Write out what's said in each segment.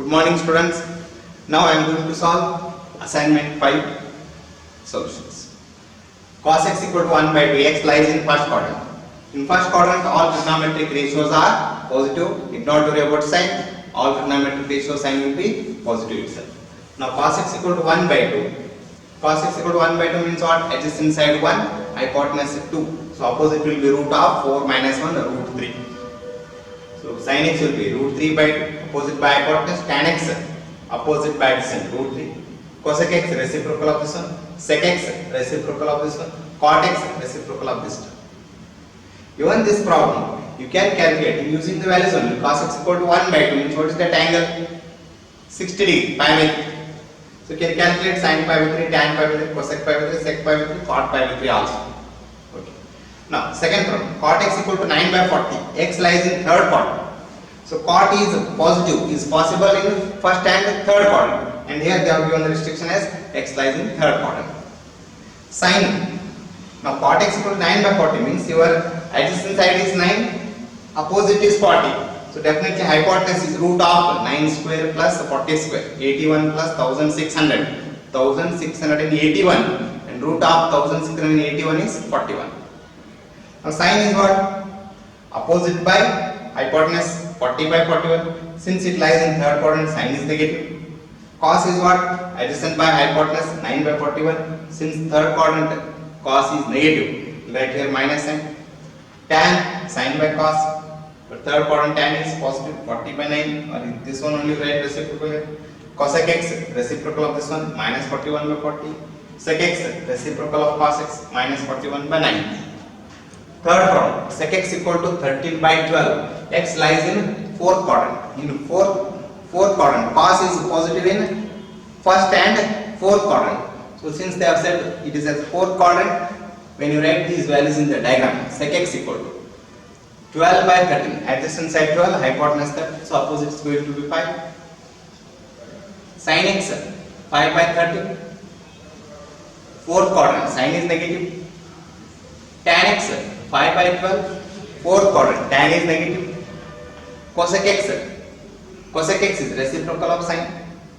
Good morning students. Now I am going to solve assignment 5 solutions. Cos x equal to 1 by 2, x lies in first quadrant. In first quadrant all trigonometric ratios are positive. Need not worry about sign. All trigonometric ratio sign will be positive itself. Now cos x equal to 1 by 2. Cos x equal to 1 by 2 means what? Adjacent side 1, hypotenuse 2. So opposite will be root of 4 minus 1 root 3. So sin x will be root 3 by 2, opposite by hypotenuse, tan x opposite by adjacent root 3, cosec x reciprocal of this one, sec x reciprocal of this one, cot x reciprocal of this one. Given this problem, you can calculate using the values only. Cos x equal to 1 by 2 means what is that angle? 60 degree, pi by 3. So you can calculate sin pi by 3, tan pi by 3, cosec pi by 3, sec pi by 3, cot pi by 3 also. Okay. Now second problem, cot x equal to 9 by 40, x lies in third quadrant. So cot is positive, is possible in first and third quadrant, and here they have given the restriction as x lies in third quadrant. Sin, now cot x equal to 9 by 40 means your adjacent side is 9, opposite is 40. So definitely hypotenuse is root of 9 square plus 40 square, 81 plus 1600, 1681, and root of 1681 is 41. Now sin is what? Opposite by hypotenuse 40 by 41. Since it lies in third quadrant, sin is negative. Cos is what? Adjacent by hypotenuse 9 by 41. Since third quadrant, cos is negative. Write here minus sign. Tan, sin by cos. But third quadrant tan is positive 40 by 9. Or this one only write reciprocal here. Cosec x reciprocal of this one minus 41 by 40. Sec x reciprocal of cos x minus 41 by 9. Third problem, sec x equal to 13 by 12. X lies in fourth quadrant. In fourth quadrant, cos is positive in first and fourth quadrant. So since they have said it is as fourth quadrant, when you write these values in the diagram, sec x equal to 12 by 13. Adjacent side 12, hypotenuse 30. So opposite is going to be 5. Sin x 5 by 13. Fourth quadrant, sin is negative. Tan x 5 by 12, fourth quadrant, tan is negative. Cosec x is reciprocal of sin.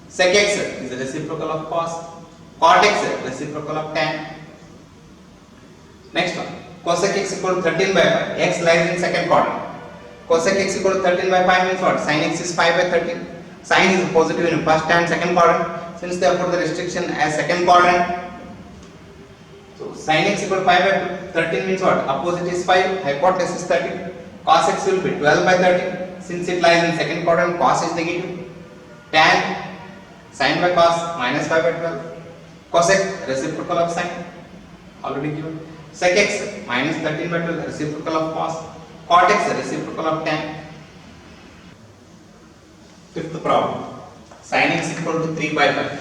Sec x is reciprocal of cos. Cot x reciprocal of tan. Next one, cosec x equal to 13 by 5, x lies in second quadrant. Cosec x equal to 13 by 5 means what? Sin x is 5 by 13. Sin is positive in first and second quadrant. Since they have put the restriction as second quadrant, so sin x equal to 5 by 13 means what? Opposite is 5, hypotenuse is 30. Cos x will be 12 by 13. Since it lies in second quadrant, cos is negative. Tan, sin by cos minus 5 by 12. Cosec reciprocal of sin, already given. Sec x minus 13 by 12 reciprocal of cos. Cot x reciprocal of tan. Fifth problem, sin x equal to 3 by 5.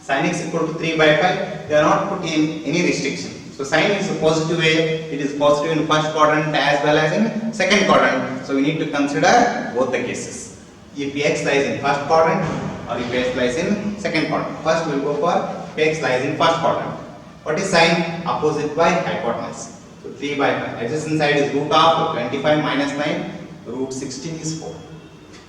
Sin x equal to 3 by 5, they are not put in any restriction. So sin is a positive way, it is positive in first quadrant as well as in second quadrant. So we need to consider both the cases. If x lies in first quadrant or if x lies in second quadrant. First we will go for if x lies in first quadrant. What is sin? Opposite by hypotenuse. So 3 by 5. Adjacent side is root of 25 minus 9, root 16 is 4.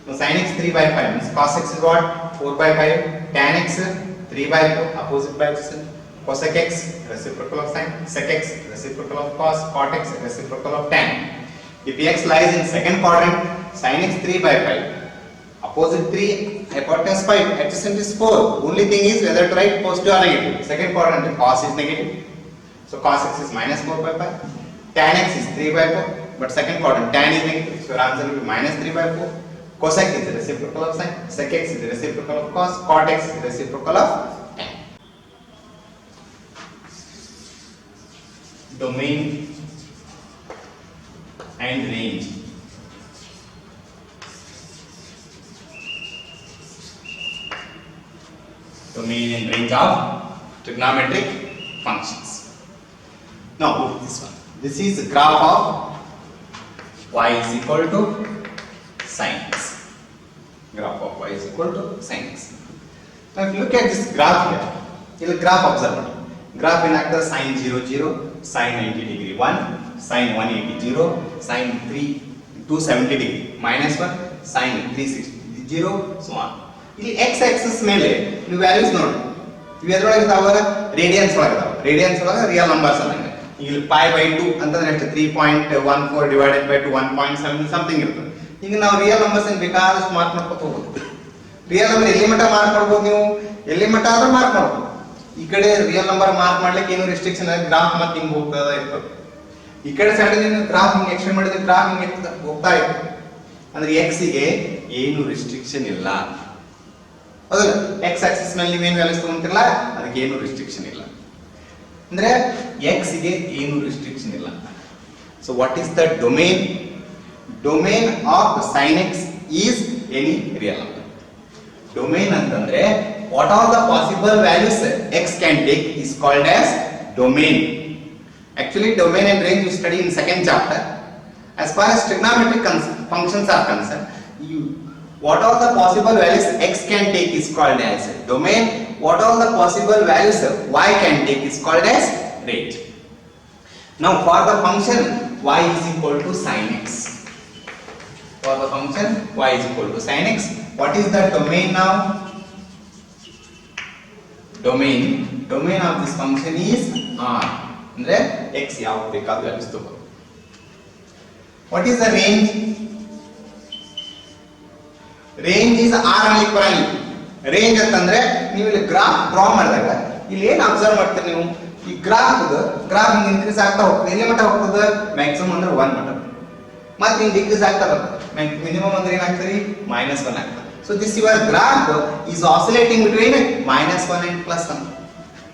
Now sin x 3 by 5 means cos x is what? 4 by 5. Tan x 3 by 4, opposite by adjacent. Cosec x reciprocal of sin, sec x reciprocal of cos, cot x reciprocal of tan. If x lies in second quadrant, sin x 3 by 5, opposite 3, hypotenuse 5, adjacent is 4. Only thing is whether to write positive or negative. Second quadrant, cos is negative. So cos x is minus 4 by 5. Tan x is 3 by 4. But second quadrant, tan is negative. So your answer will be minus 3 by 4. Cosec is reciprocal of sin, sec x is reciprocal of cos, cot x is reciprocal of tan. Domain and range. Domain and range of trigonometric functions. Now look at this one. This is the graph of y is equal to sin x. Graph of y is equal to sin x. Now if you look at this graph here, you will graph observer. Graph in actor sin 0 0, sin 90 degree 1, sin 180 0, sin 270 degree minus 1, sin 360 0 so on. ಇಲ್ಲಿ x axis ಮೇಲೆ ನೀವು values ನೋಡಿ, ಇವು ಎದ್ರೊಳಗೆ ಇದಾವ? Radiance ಒಳಗೆ ಇದಾವ. Radiance ಒಳಗೆ real numbers ಅದಂಗೆ. ಇಲ್ಲಿ pi by 2 ಅಂತಂದ್ರೆ ಎಷ್ಟು? 3.14 divided by 2 1.7 ಸಮಥಿಂಗ್ ಇರ್ತದೆ. ಈಗ ನಾವು ರಿಯಲ್ ನಂಬರ್ಸ್ ಏನು ಬೇಕಾದಷ್ಟು ಮಾರ್ಕ್ ಮಾಡ್ಕೊತ ಹೋಗ್ಬೋದು. ರಿಯಲ್ ನಂಬರ್ ಎಲ್ಲಿ ಮಟ್ಟ ಮಾರ್ಕ್ ಮಾಡ್ಬೋದು ನೀವು? ಎಲ್ಲಿ ಮಟ್ಟ ಆದ್ರೂ ಮಾರ್ಕ್ ಮಾಡ್ಬೋದು. ಈ ಕಡೆ ರಿಯಲ್ ನಂಬರ್ ಮಾರ್ಕ್ ಮಾಡ್ಲಿಕ್ಕೆ ಏನು ರೆಸ್ಟ್ರಿಕ್ಷನ್ ಇಲ್ಲ, ಗ್ರಾಫ್ ಮತ್ತೆ ಹಿಂಗೆ ಹೋಗ್ತದ ಇರ್ತದೆ. ಈ ಕಡೆ ಸೈಡ್ ಗ್ರಾಫ್ ಹಿಂಗೆ ಎಕ್ಸ್ಟೆಂಡ್ ಮಾಡಿದ್ರೆ ಗ್ರಾಫ್ ಹಿಂಗೆ ಹೋಗ್ತಾ ಇರ್ತದೆ. ಅಂದ್ರೆ x ಗೆ ಏನು ರೆಸ್ಟ್ರಿಕ್ಷನ್ ಇಲ್ಲ, ಹೌದಲ್ಲ? x ಆಕ್ಸಿಸ್ ಮೇಲೆ ನೀವೇನು ವ್ಯಾಲ್ಯೂಸ್ ತಗೊಂತಿರಲ್ಲ, ಅದಕ್ಕೆ ಏನು ರೆಸ್ಟ್ರಿಕ್ಷನ್ ಇಲ್ಲ. ಅಂದ್ರೆ x ಗೆ ಏನು ರೆಸ್ಟ್ರಿಕ್ಷನ್ ಇಲ್ಲ. So what is the domain? Domain of sin x is any real number. Domain ಅಂತಂದ್ರೆ what all the possible values x can take is called as domain. Actually domain and range you study in second chapter. As far as trigonometric functions are concerned, what all the possible values x can take is called as domain. What all the possible values y can take is called as range. Now for the function y is equal to sin x. For the function y is equal to sin x, what is the domain now? Domain of this function is R. ಅಂದ್ರೆ x ಯಾವ ಬೇಕಾದ values ತಗೋ. What is the range? Range is R ಅಲ್ಲಿ ಬರಲ್ಲ. Range ಅಂತಂದ್ರೆ ನೀವು ಇಲ್ಲಿ graph draw ಮಾಡಿದಾಗ ಇಲ್ಲಿ ಏನು ಅಬ್ಸರ್ವ್ ಮಾಡ್ತೀರಿ ನೀವು? ಈ ಗ್ರಾಫ್ ಹಿಂಗೆ ಇನ್ಕ್ರೀಸ್ ಆಗ್ತಾ ಹೋಗ್ತದೆ. ಎಲ್ಲಿ ಮಟ್ಟ ಹೋಗ್ತದೆ? ಮ್ಯಾಕ್ಸಿಮಮ್ ಅಂದ್ರೆ 1 ಮಟ್ಟ. ಮತ್ತೆ ಹಿಂಗೆ ಡಿಕ್ರೀಸ್ ಆಗ್ತಾ ಬರ್ತದೆ. ಮಿನಿಮಮ್ ಅಂದ್ರೆ ಏನಾಗ್ತದೆ? -1 ಆಗ್ತದೆ. So this your graph is oscillating between -1 and +1.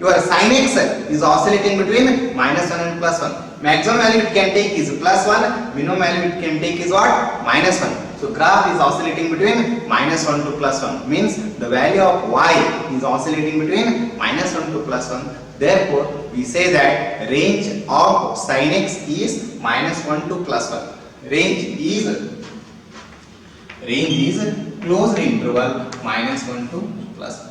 Your sin x is oscillating between -1 and +1. Maximum value it can take is +1. Minimum value it can take is what? -1. So graph is oscillating between -1 to +1. Means the value of y is oscillating between -1 to +1. Therefore, we say that range of sin x is -1 to +1. Range is closed interval -1 to +1.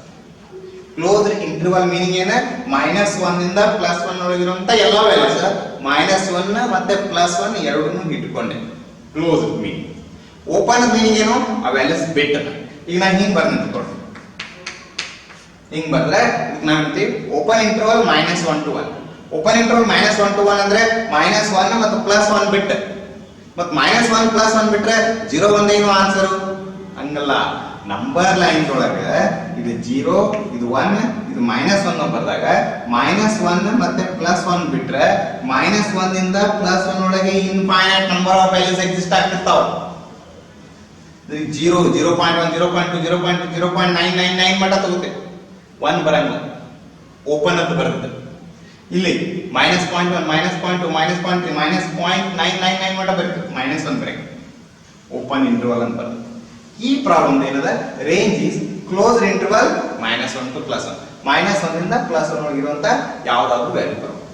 Closed interval meaning ಏನು? -1 ಇಂದ +1 ಒಳಗಿರುವಂತ ಎಲ್ಲ values -1 ಮತ್ತೆ +1 ಎರಡನ್ನೂ ಇಟ್ಕೊಂಡೆ. Closed meaning. Open meaning ಏನು? ಆ values ಬಿಟ್. ಈಗ ನಾನು ಹಿಂಗೆ ಬರ್ನಿಟ್ಕೊಂಡು ಹಿಂಗೆ ಬಂದ್ರೆ ನಾನು ಅಂತೀವಿ open interval -1 to 1. Open interval -1 to 1 ಅಂದ್ರೆ -1 ಮತ್ತು +1 ಬಿಟ್. ಮತ್ತೆ -1 +1 ಬಿಟ್ರೆ 0 1 ಏನು ಆನ್ಸರ್? ಹಂಗಲ್ಲ. ನಂಬರ್ ಲೈನ್ ಒಳಗೆ ಇದು 0 ಇದು 1 ಇದು -1 ಬರ್ದಾಗ -1 ಮತ್ತೆ +1 ಬಿಟ್ರೆ -1 ಇಂದ +1 ಒಳಗೆ infinite number of values exist ಆಗ್ತಿರ್ತಾವ. 0 0.1 0.2 0.2 0.999 ಮಟ್ಟ ತಗೋತೆ. 1 ಬರಂಗಿಲ್ಲ, ಓಪನ್ ಅಂತ ಬರುತ್ತೆ. ಇಲ್ಲಿ -0.1 -0.2 -0.3 -0.999 ಮಟ್ಟ ಬರುತ್ತೆ. -1 ಬರಂಗಿಲ್ಲ, ಓಪನ್ ಇಂಟರ್ವಲ್ ಅಂತ ಬರುತ್ತೆ. ಈ ಪ್ರಾಬ್ಲಮ್ ಏನದ? Range is closed interval -1 to +1. -1 ಇಂದ +1 ಒಳಗಿರುವಂತ ಯಾವ್ದಾದ್ರು ವ್ಯಾಲ್ಯೂ ಬರುತ್ತೆ.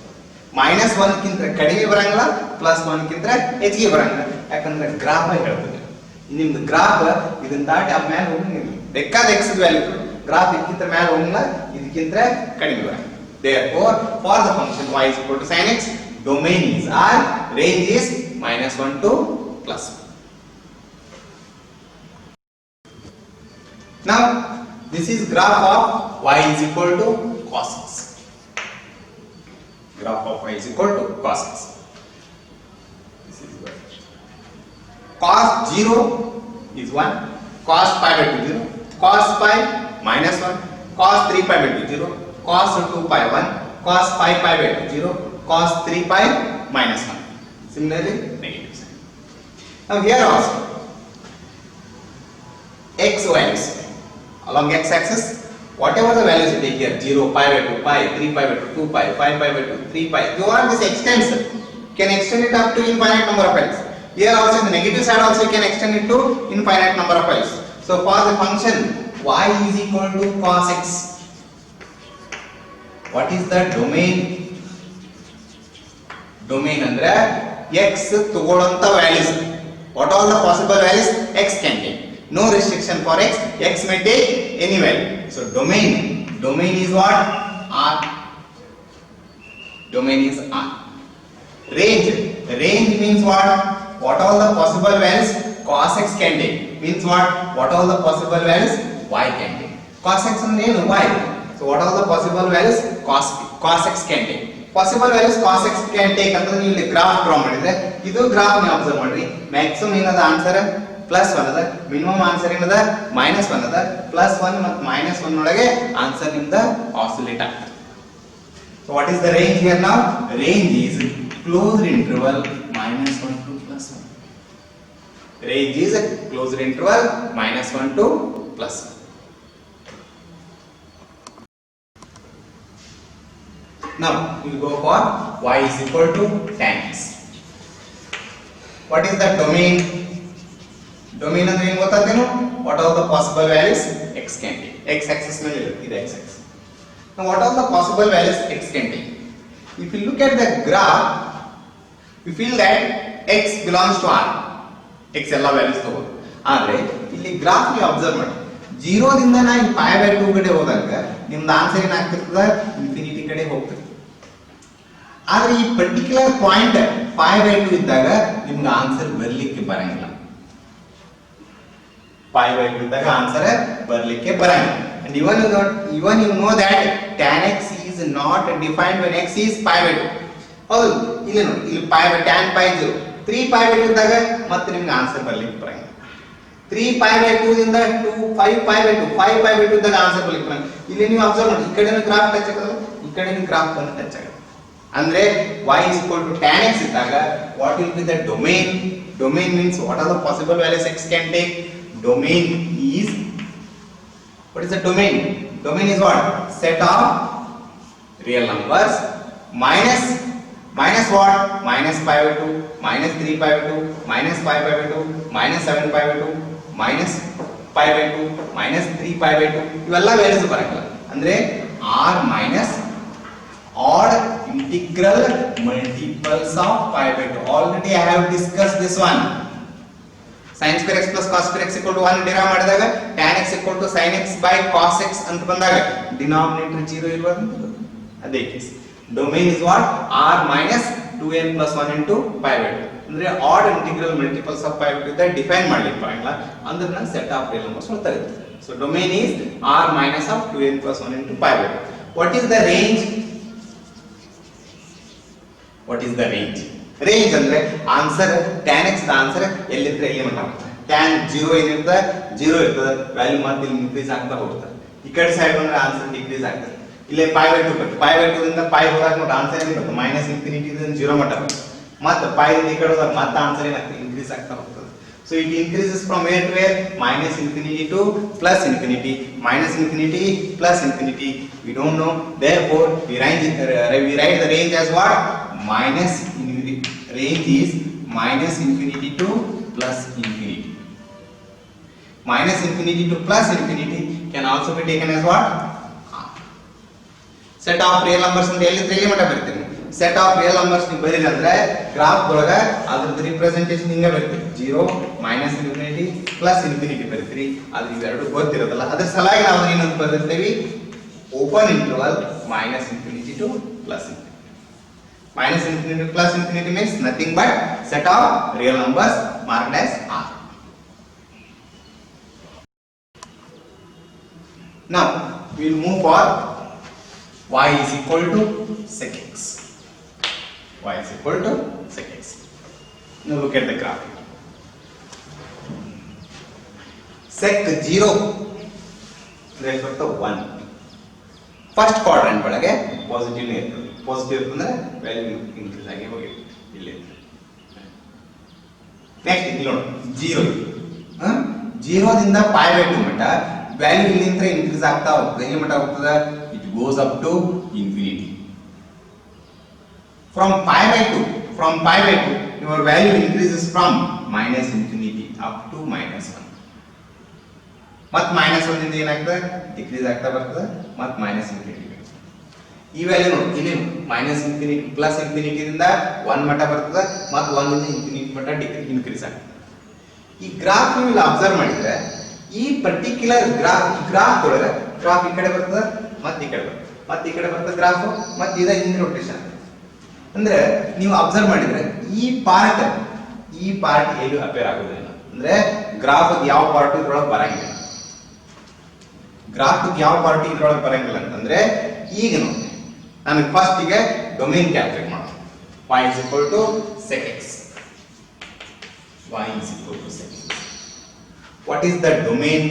-1 ಕಿಂತ ಕಡಿಮೆ ಬರಂಗಿಲ್ಲ, +1 ಕಿಂತ ಹೆಚ್ಚಿಗೆ ಬರಂಗಿಲ್ಲ. ಯಾಕಂದ್ರೆ ಗ್ರಾಫ್ ಹೇಳ್ತದೆ ನಿಮ್ದು ಗ್ರಾಫ್ ಇದನ್ನ ದಾಟಿ ಆ ಮೇಲೆ ಹೋಗಂಗಿಲ್ಲ. ಬೇಕಾದ x ವ್ಯಾಲ್ಯೂ ಗ್ರಾಫ್ ಇದಕ್ಕಿಂತ ಮೇಲೆ ಹೋಗಂಗಿಲ್ಲ, ಇದಕ್ಕಿಂತ ಕಡಿಮೆ ಬರಂಗಿಲ್ಲ. Therefore, for the function y is equal to sin x, domain is R, range is -1 to +1. Now, this is graph of y is equal to cos x. Graph of y is equal to cos x. This is what? Cos 0 is 1, cos pi by 2 0, cos pi -1, cos 3 pi by 2 0, cos 2 pi 1, cos 5 pi by 2 0, cos 3 pi -1. Similarly, negative sign. Now here also, x values along x axis, whatever the values you take here, 0, pi by 2, pi, 3 pi by 2, 2 pi, 5 pi by 2, 3 pi, you want this extends, you can extend it up to infinite number of values. Here also in the negative side also you can extend it to infinite number of values. So for the function y is equal to cos x, what is the domain? Domain ಅಂದ್ರೆ x ತಗೊಳ್ಳಂತ values, what all the possible values x can take. No restriction for x. X may take any value. So domain is what? R. Domain is R. Range means what? What all the possible values cos x can take. means what all the possible values y can take. Cos x ಅಂದ್ರೆ ಏನು y. So what all the possible values cos x can take. Possible values cos x can take ಅಂದ್ರೆ ನೀವು ಇಲ್ಲಿ graph draw ಮಾಡಿದ್ರೆ ಇದು graph ನೀವು observe ಮಾಡ್ರಿ. Maximum ಏನದ ಆನ್ಸರ್ +1 ಅದ, ಮಿನಿಮಮ್ ಆನ್ಸರ್ ಏನದ -1 ಅದ. +1 ಮತ್ತು -1 ಒಳಗೆ ಆನ್ಸರ್ ನಿಮ್ದ ಆಸಿಲೇಟ್ ಆಗ್ತದೆ. So what is the range here now? Range is closed interval -1 to +1. Range is closed interval -1 to +1. Now we will go for y is equal to tan x. What is the domain? Domain ಅಂದ್ರೆ ಏನು ಗೊತ್ತಾಗ್ತೇನು? What are the possible values x can take? X axis ಮೇಲೆ ಇರುತ್ತೆ, ಇದು x axis. Now what are the possible values x can take? If you look at the graph, we feel that x belongs to r. x ಎಲ್ಲ values ತಗೋದು. ಆದ್ರೆ ಇಲ್ಲಿ graph ನೀವು observe ಮಾಡಿ, 0 ದಿಂದ ನಾ π/2 ಕಡೆ ಹೋದಾಗ ನಿಮ್ದು ಆನ್ಸರ್ ಏನಾಗ್ತಿರ್ತದೆ? ಇನ್ಫಿನಿಟಿ ಕಡೆ ಹೋಗ್ತದೆ. ಆದ್ರೆ ಈ ಪರ್ಟಿಕ್ಯುಲರ್ ಪಾಯಿಂಟ್ π/2 ಇದ್ದಾಗ ನಿಮ್ಗೆ ಆನ್ಸರ್ ಬರ್ಲಿಕ್ಕೆ ಬರಂಗಿಲ್ಲ. π/2 ಇದ್ದಾಗ ಆನ್ಸರ್ ಬರ್ಲಿಕ್ಕೆ ಬರಂಗಿಲ್ಲ. And even you know that tan x is not defined when x is π/2. ಹೌದು, ಇಲ್ಲಿ ನೋಡಿ, ಇಲ್ಲಿ tan π0 3π/2 ಇದ್ದಾಗ ಮತ್ತೆ ನಿಮ್ಗೆ ಆನ್ಸರ್ ಬರ್ಲಿಕ್ಕೆ ಬರಂಗಿಲ್ಲ. 3π/2 ದಿಂದ 5π/2 ಇದ್ದಾಗ ಆನ್ಸರ್ ಬರ್ಲಿಕ್ಕೆ ಬರಂಗಿಲ್ಲ. ಇಲ್ಲಿ ನೀವು ಅಬ್ಸರ್ವ್ ಮಾಡಿ, ಈ ಕಡೆನೂ ಗ್ರಾಫ್ ಟಚ್ ಆಗೋದು, ಈ ಕಡೆನೂ ಗ್ರಾಫ್ ಬಂದು ಟಚ್ ಆಗೋದು. ಅಂದ್ರೆ y is equal to tan x ಇದ್ದಾಗ what will be the domain? Domain means what are the possible values x can take? Domain is, what is the domain? Domain is what? Set of real numbers minus what? -π/2, -3π/2, -5/2, -7π/2, -π/2, -3π/2 ಇವೆಲ್ಲ values ಬರಲ್ಲ. ಅಂದ್ರೆ r minus odd integral multiples of π/2. Already I have discussed this one. sin square x plus cos square x equal to 1 derive ಮಾಡಿದಾಗ tan x equal to sin x by cos x ಅಂತ ಬಂದಾಗ denominator 0 ಇರಬಾರದು. ಅದೇ case. Domain is what? r minus 2n plus 1 into π/2. ಅಂದ್ರೆ add integral multiples of π/2 ಇದ್ದ define ಮಾಡ್ಲಿಕ್ಕೆ ಬರಂಗಿಲ್ಲ. ಅಂದ್ರೆ ಸೆಟ್ ಆಫ್ ರಿಯಲ್ ನಂಬರ್ಸ್ ಬರ್ತಾ ಇರುತ್ತೆ. So domain is r minus of 2n plus 1 into π/2. What is the range? What is the range? Range ಅಂದ್ರೆ answer tan x ದ answer ಎಲ್ಲಿದ್ರೆ ಎಲ್ಲಿ ಮಟ್ಟ ಆಗುತ್ತೆ. tan 0 ಏನಿರ್ತದೆ 0 ಇರ್ತದೆ, ವ್ಯಾಲ್ಯೂ ಮತ್ತೆ ಇಲ್ಲಿ ಇನ್ಕ್ರೀಸ್ ಆಗ್ತಾ ಹೋಗುತ್ತೆ. ಈ ಕಡೆ ಸೈಡ್ ಬಂದ್ರೆ ಆನ್ಸರ್ ಡಿಕ್ರೀಸ್ ಆಗ್ತದೆ. ಇಲ್ಲೇ π/2 ಬರುತ್ತೆ, π/2 ದಿಂದ π ಹೋದಾಗ ನೋಡಿ ಆನ್ಸರ್ ಏನಿರುತ್ತೆ -∞ ದಿಂದ 0 ಮಟ್ಟ ಬರುತ್ತೆ. ಮತ್ತೆ π ದಿಂದ ಈ ಕಡೆ ಹೋದಾಗ ಮತ್ತೆ ಆನ್ಸರ್ ಏನಾಗ್ತದೆ ಇನ್ಕ್ರೀಸ್ ಆಗ್ತಾ ಹೋಗ್ತದೆ. So it increases from where to where? -∞ to +∞, -∞ +∞. We don't know. Therefore, we write the range as what? Range is -∞ to +∞. -∞ to +∞ can also be taken as what? Set of real numbers ಅಂತ ಎಲ್ಲಿ ಮಟ್ಟ ಬರೀತೀವಿ? Set of real numbers ನೀವು ಬರೀರಿ ಅಂದ್ರೆ graph ಒಳಗ ಅದರ representation ಹಿಂಗೆ ಬರೀತೀವಿ. 0 -∞ +∞ ಬರೀತೀರಿ. ಅದು ಇವೆರಡು ಗೊತ್ತಿರೋದಲ್ಲ, ಅದ್ರ ಸಲುವಾಗಿ ನಾವು ಏನಂತ ಬರೀತೀವಿ? Open interval -∞ to +∞. -∞ to +∞ means nothing but set of real numbers marked as R. Now we will move for y is equal to sec x. Y is equal to sec x. Now look at the graph. Sec 0 is equal to 1. First quadrant ಒಳಗೆ positive ಇರ್ತದೆ. Positive ಅಂದ್ರೆ value increase ಆಗಿ ಹೋಗಿದೆ ಇಲ್ಲಿ. Next ಇಲ್ಲಿ ನೋಡಿ 0 0 ದಿಂದ π/2 ಮಟ್ಟ ವ್ಯಾಲ್ಯೂ ಇಲ್ಲಿಂದ ಇನ್ಕ್ರೀಸ್ ಆಗ್ತಾ ಹೋಗ್ತದೆ. ಎಲ್ಲಿ ಮಟ್ಟ ಹೋಗ್ತದೆ? It goes up to infinity. From π/2 your value increases from -∞ up to -1. ಮತ್ -1 ದಿಂದ ಏನಾಗ್ತದೆ? ಡಿಕ್ರೀಸ್ ಆಗ್ತಾ ಬರ್ತದೆ, ಮತ್ -∞. ಈ ವ್ಯಾಲ್ಯೂ ನೋಡಿ, ಇಲ್ಲಿ -∞ +∞ ದಿಂದ 1 ಮಟ್ಟ ಬರ್ತದೆ, ಮತ್ 1 ರಿಂದ ∞ ಮಟ್ಟ ಇನ್ಕ್ರೀಸ್ ಆಗ್ತದೆ. ಈ ಗ್ರಾಫ್ ನೀವು ಅಬ್ಸರ್ವ್ ಮಾಡಿದ್ರೆ ಈ ಪರ್ಟಿಕ್ಯುಲರ್ ಗ್ರಾಫ್ ಒಳಗೆ ಗ್ರಾಫ್ ಈ ಕಡೆ ಬರ್ತದೆ, ಮತ್ ಈ ಕಡೆ ಬರ್ತದೆ, ಮತ್ ಈ ಕಡೆ ಬರ್ತದೆ ಗ್ರಾಫ್, ಮತ್ ಇದ ಹಿಂದೆ ರೊಟೇಷನ್. ಅಂದ್ರೆ ನೀವು ಅಬ್ಸರ್ವ್ ಮಾಡಿದ್ರೆ ಈ ಪಾರ್ಟ್ ಏನು ಅಪೇರ್ ಆಗೋದಿಲ್ಲ. ಅಂದ್ರೆ ಗ್ರಾಫ್ ಯಾವ ಪಾರ್ಟ್ ಇದ್ರೊಳಗೆ ಬರಂಗಿಲ್ಲ. ಗ್ರಾಫ್ ಯಾವ ಪಾರ್ಟ್ ಇದ್ರೊಳಗೆ ಬರಂಗಿಲ್ಲ ಅಂತಂದ್ರೆ ಈಗ ನೋಡಿ ನನಗೆ ಫಸ್ಟ್ ಗೆ ಡೊಮೇನ್ ಕ್ಯಾಲ್ಕುಲೇಟ್ ಮಾಡೋಣ. y is equal to sec x. y is equal to sec x. What is the domain?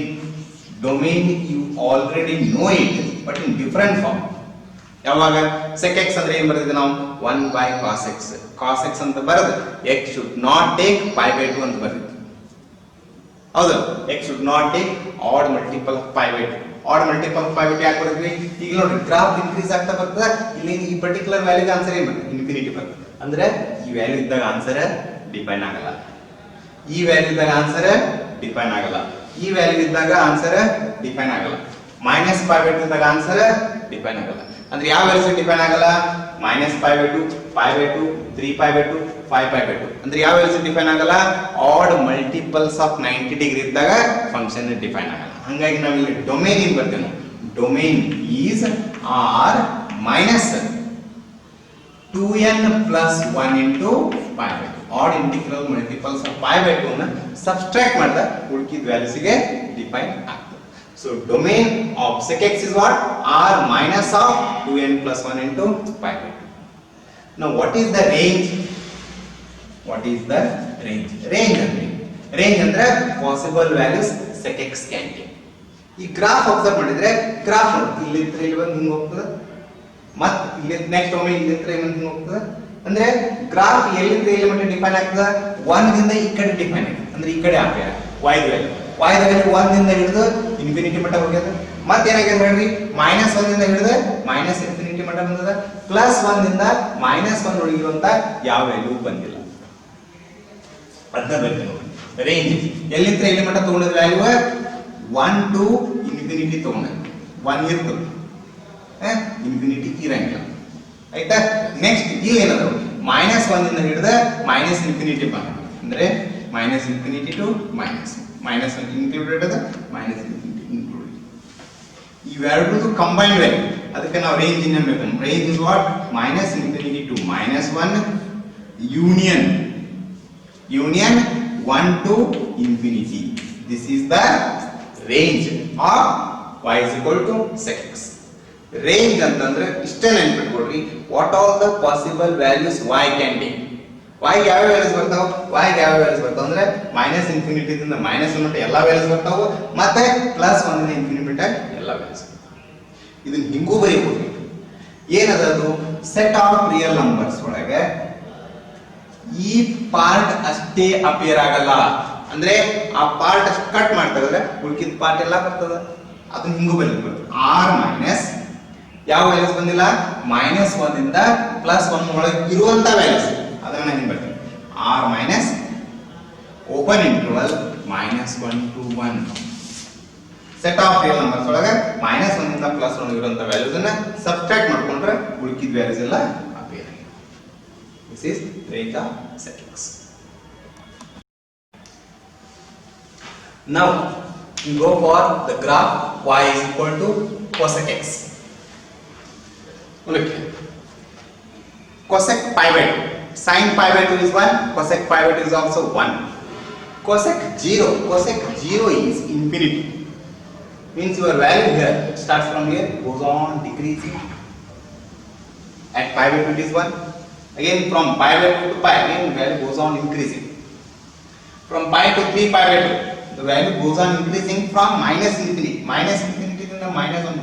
Domain you already know it, but in different form. ಯಾವಾಗ sec x ಅಂದ್ರೆ ಏನು ಬರೆದಿದ್ದೆ ನಾವು 1 by cos x. cos x ಅಂತ ಬರೆದು x should not take pi by 2 ಅಂತ ಬರೆದಿದ್ದು. ಹೌದು, x should not take odd multiple of pi by 2. odd multiple of pi by 2 ಯಾಕೆ ಬರೆದ್ವಿ? ಈಗ ನೋಡಿ ಗ್ರಾಫ್ ಇನ್ಕ್ರೀಸ್ ಆಗ್ತಾ ಬರ್ತದೆ. ಇಲ್ಲಿ ಈ ಪರ್ಟಿಕ್ಯುಲರ್ ವ್ಯಾಲ್ಯೂಗೆ ಆನ್ಸರ್ ಏನು ಬರ್ತದೆ? ಇನ್ಫಿನಿಟಿ ಬರ್ತದೆ. ಅಂದ್ರೆ ಈ ವ್ಯಾಲ್ಯೂ ಇದ್ದಾಗ ಆನ್ಸರ್ ಡಿಫೈನ್ ಆಗಲ್ಲ. ಈ ವ್ಯಾಲ್ಯೂ ಇದ್ದಾಗ ಆನ್ಸರ್ ಡಿಫೈನ್ ಆಗಲ್ಲ. ಈ ವ್ಯಾಲ್ಯೂ ಇದ್ದಾಗ ಆನ್ಸರ್ ಡಿಫೈನ್ ಆಗಲ್ಲ. ಮೈನಸ್ pi by 2 ಇದ್ದಾಗ ಆನ್ಸರ್ ಡಿಫೈನ್ ಆಗಲ್ಲ. ಅಂದ್ರೆ ಯಾವ ವ್ಯಾಲ್ಯೂಸ್ ಡಿಫೈನ್ ಆಗಲ್ಲ? Minus pi by 2, pi by 2, 3 pi by 2, 5 pi by 2. ಅಂದ್ರೆ ಯಾವ ವ್ಯಾಲ್ಯೂಸ್ ಡಿಫೈನ್ ಆಗಲ್ಲ? ಆಡ್ ಮಲ್ಟಿಪಲ್ಸ್ ಆಫ್ 90 ಡಿಗ್ರಿ ಇದ್ದಾಗ ಫಂಕ್ಷನ್ ಡಿಫೈನ್ ಆಗಲ್ಲ. ಹಾಗಾಗಿ ನಾವು ಇಲ್ಲಿ ಡೊಮೇನ್ ಏನು ಬರ್ತೀವಿ? Domain is R minus 2n plus 1 into pi by 2. odd integral multiples of pi by 2 ನ ಸಬ್ಸ್ಟ್ರಾಕ್ಟ್ ಮಾಡಿದ ಉಳಿದ ವ್ಯಾಲ್ಯೂಸ್ ಗೆ ಡಿಫೈನ್ ಆಗ್ತದೆ. So domain of sec x is what? r minus of 2n plus 1 into pi by 2. Now what is the range? What is the range? Range ಅಂದ್ರೆ possible values sec x can take. ಈ graph observe ಮಾಡಿದ್ರೆ graph ಇಲ್ಲಿ ಇಲ್ಲಿ ಬಂದು ಹಿಂಗೆ ಹೋಗ್ತದೆ, ಮತ್ತೆ ಇಲ್ಲಿ ನೆಕ್ಸ್ಟ್ ಒಮ್ಮೆ ಇಲ್ಲಿ ಹಿಂಗೆ ಹೋಗ್ತದೆ. ಅಂದ್ರೆ ಗ್ರಾಫ್ ಎಲ್ಲಿಂದ ಎಲ್ಲಿ ಮಟ್ಟ ಡಿಫೈನ್ ಆಗ್ತದೆ? 1 ದಿಂದ ಈ ಕಡೆ ಡಿಫೈನ್ ಆಗ್ತದೆ. ಅಂದ್ರೆ ಈ ಕಡೆ ಆಗ್ತದೆ y ದ ವ್ಯಾಲ್ಯೂ 1 ದಿಂದ ಹಿಡಿದು ಇನ್ಫಿನಿಟಿ ಮಟ್ಟ ಹೋಗ್ಯದ. ಮತ್ತೆ ಏನಾಗಿದೆ ಹೇಳ್ರಿ? -1 ದಿಂದ ಹಿಡಿದು ಮೈನಸ್ ಇನ್ಫಿನಿಟಿ ಮಟ್ಟ ಬಂದದ. +1 ದಿಂದ -1 ಒಳಗಿರುವಂತ ಯಾವ ವ್ಯಾಲ್ಯೂ ಬಂದಿಲ್ಲ. ಅದನ್ನ ಬರ್ತೀನಿ ನೋಡಿ. ರೇಂಜ್ ಎಲ್ಲಿಂದ ಎಲ್ಲಿ ಮಟ್ಟ ತಗೊಂಡಿದ ವ್ಯಾಲ್ಯೂ 1 to ಇನ್ಫಿನಿಟಿ ತಗೊಂಡ 1 ಇರ್ತದೆ, ಇನ್ಫಿನಿಟಿ ಇರಂಗಿಲ್ಲ. ಆಯ್ತಾ? ನೆಕ್ಸ್ಟ್ ಇಲ್ಲಿ ಏನದು? -1 ದಿಂದ ಹಿಡಿದ ಮೈನಸ್ ಇನ್ಫಿನಿಟಿ ಬಂದ. ಅಂದ್ರೆ minus infinity to minus included ಅದ, ಮೈನಸ್ ಇನ್ಫಿನಿಟಿ ಇನ್ಕ್ಲೂಡೆಡ್. ಇವೆರಡೂ ಕಂಬೈನ್ಡ್ ವ್ಯಾಲ್ಯೂ. ಅದಕ್ಕೆ ನಾವು ರೇಂಜ್ ಇನ್ ಬೇಕು. Range is what? -Infinity to -1 union 1 to infinity. This is the range of y is equal to sec x. Range ಅಂತಂದ್ರೆ ಇಷ್ಟೇ ನೆನಪಿಟ್ಕೊಳ್ರಿ. What all the possible values y can take. y ಯಾವ values ಬರ್ತಾವ? y ಯಾವ values ಬರ್ತಾವ ಅಂದ್ರೆ -infinity ದಿಂದ -1 ಮಟ್ಟ ಎಲ್ಲಾ ವ್ಯಾಲ್ಯೂಸ್ ಬರ್ತಾವ, ಮತ್ತೆ +1 ದಿಂದ ಇನ್ಫಿನಿಟಿ ಮಟ್ಟ ಎಲ್ಲಾ ವ್ಯಾಲ್ಯೂಸ್. ಇದನ್ನ ಹಿಂಗೂ ಬರೀಬಹುದು. ಏನದು? ಸೆಟ್ ಆಫ್ ರಿಯಲ್ ನಂಬರ್ಸ್ ಒಳಗೆ ಈ ಪಾರ್ಟ್ ಅಷ್ಟೇ ಅಪಿಯರ್ ಆಗಲ್ಲ. ಅಂದ್ರೆ ಆ ಪಾರ್ಟ್ ಅಷ್ಟು ಕಟ್ ಮಾಡ್ತಾಗಲ್ಲ, ಉಳ್ಕಿದ ಪಾರ್ಟ್ ಎಲ್ಲ ಬರ್ತದ. ಅದನ್ನ ಹಿಂಗೂ ಬರೀಬಹುದು. r ಮೈನಸ್ ಯಾವ ವ್ಯಾಲ್ಯೂಸ್ ಬಂದಿಲ್ಲ? -1 ಇಂದ +1 ಒಳಗೆ ಇರುವಂತ ವ್ಯಾಲ್ಯೂಸ್ ಅದನ್ನ ಹಿಂಗೆ ಬರ್ತೀನಿ. r minus open interval -1 to 1. Set of real numbers ಒಳಗೆ -1 ಇಂದ +1 ಇರುವಂತ ವ್ಯಾಲ್ಯೂಸ್ ಅನ್ನ ಸಬ್ಟ್ರಾಕ್ಟ್ ಮಾಡ್ಕೊಂಡ್ರೆ ಉಳ್ಕಿದ ವ್ಯಾಲ್ಯೂಸ್ ಎಲ್ಲ ಅಪಿಯರ್ ಆಗಿದೆ. This is range of sec x. Now we go for the graph y is equal to cosec x. Look here. Cosec pi by 2. Sin pi by 2 is 1. Cosec pi by 2 is also 1. Cosec 0. Cosec 0 is infinity. Means your value here starts from here, goes on decreasing. At pi by 2 it is 1. Again from pi by 2 to pi, again value goes on increasing. From pi to 3 pi by 2, the value goes on increasing from -infinity. -infinity ದಿಂದ -1.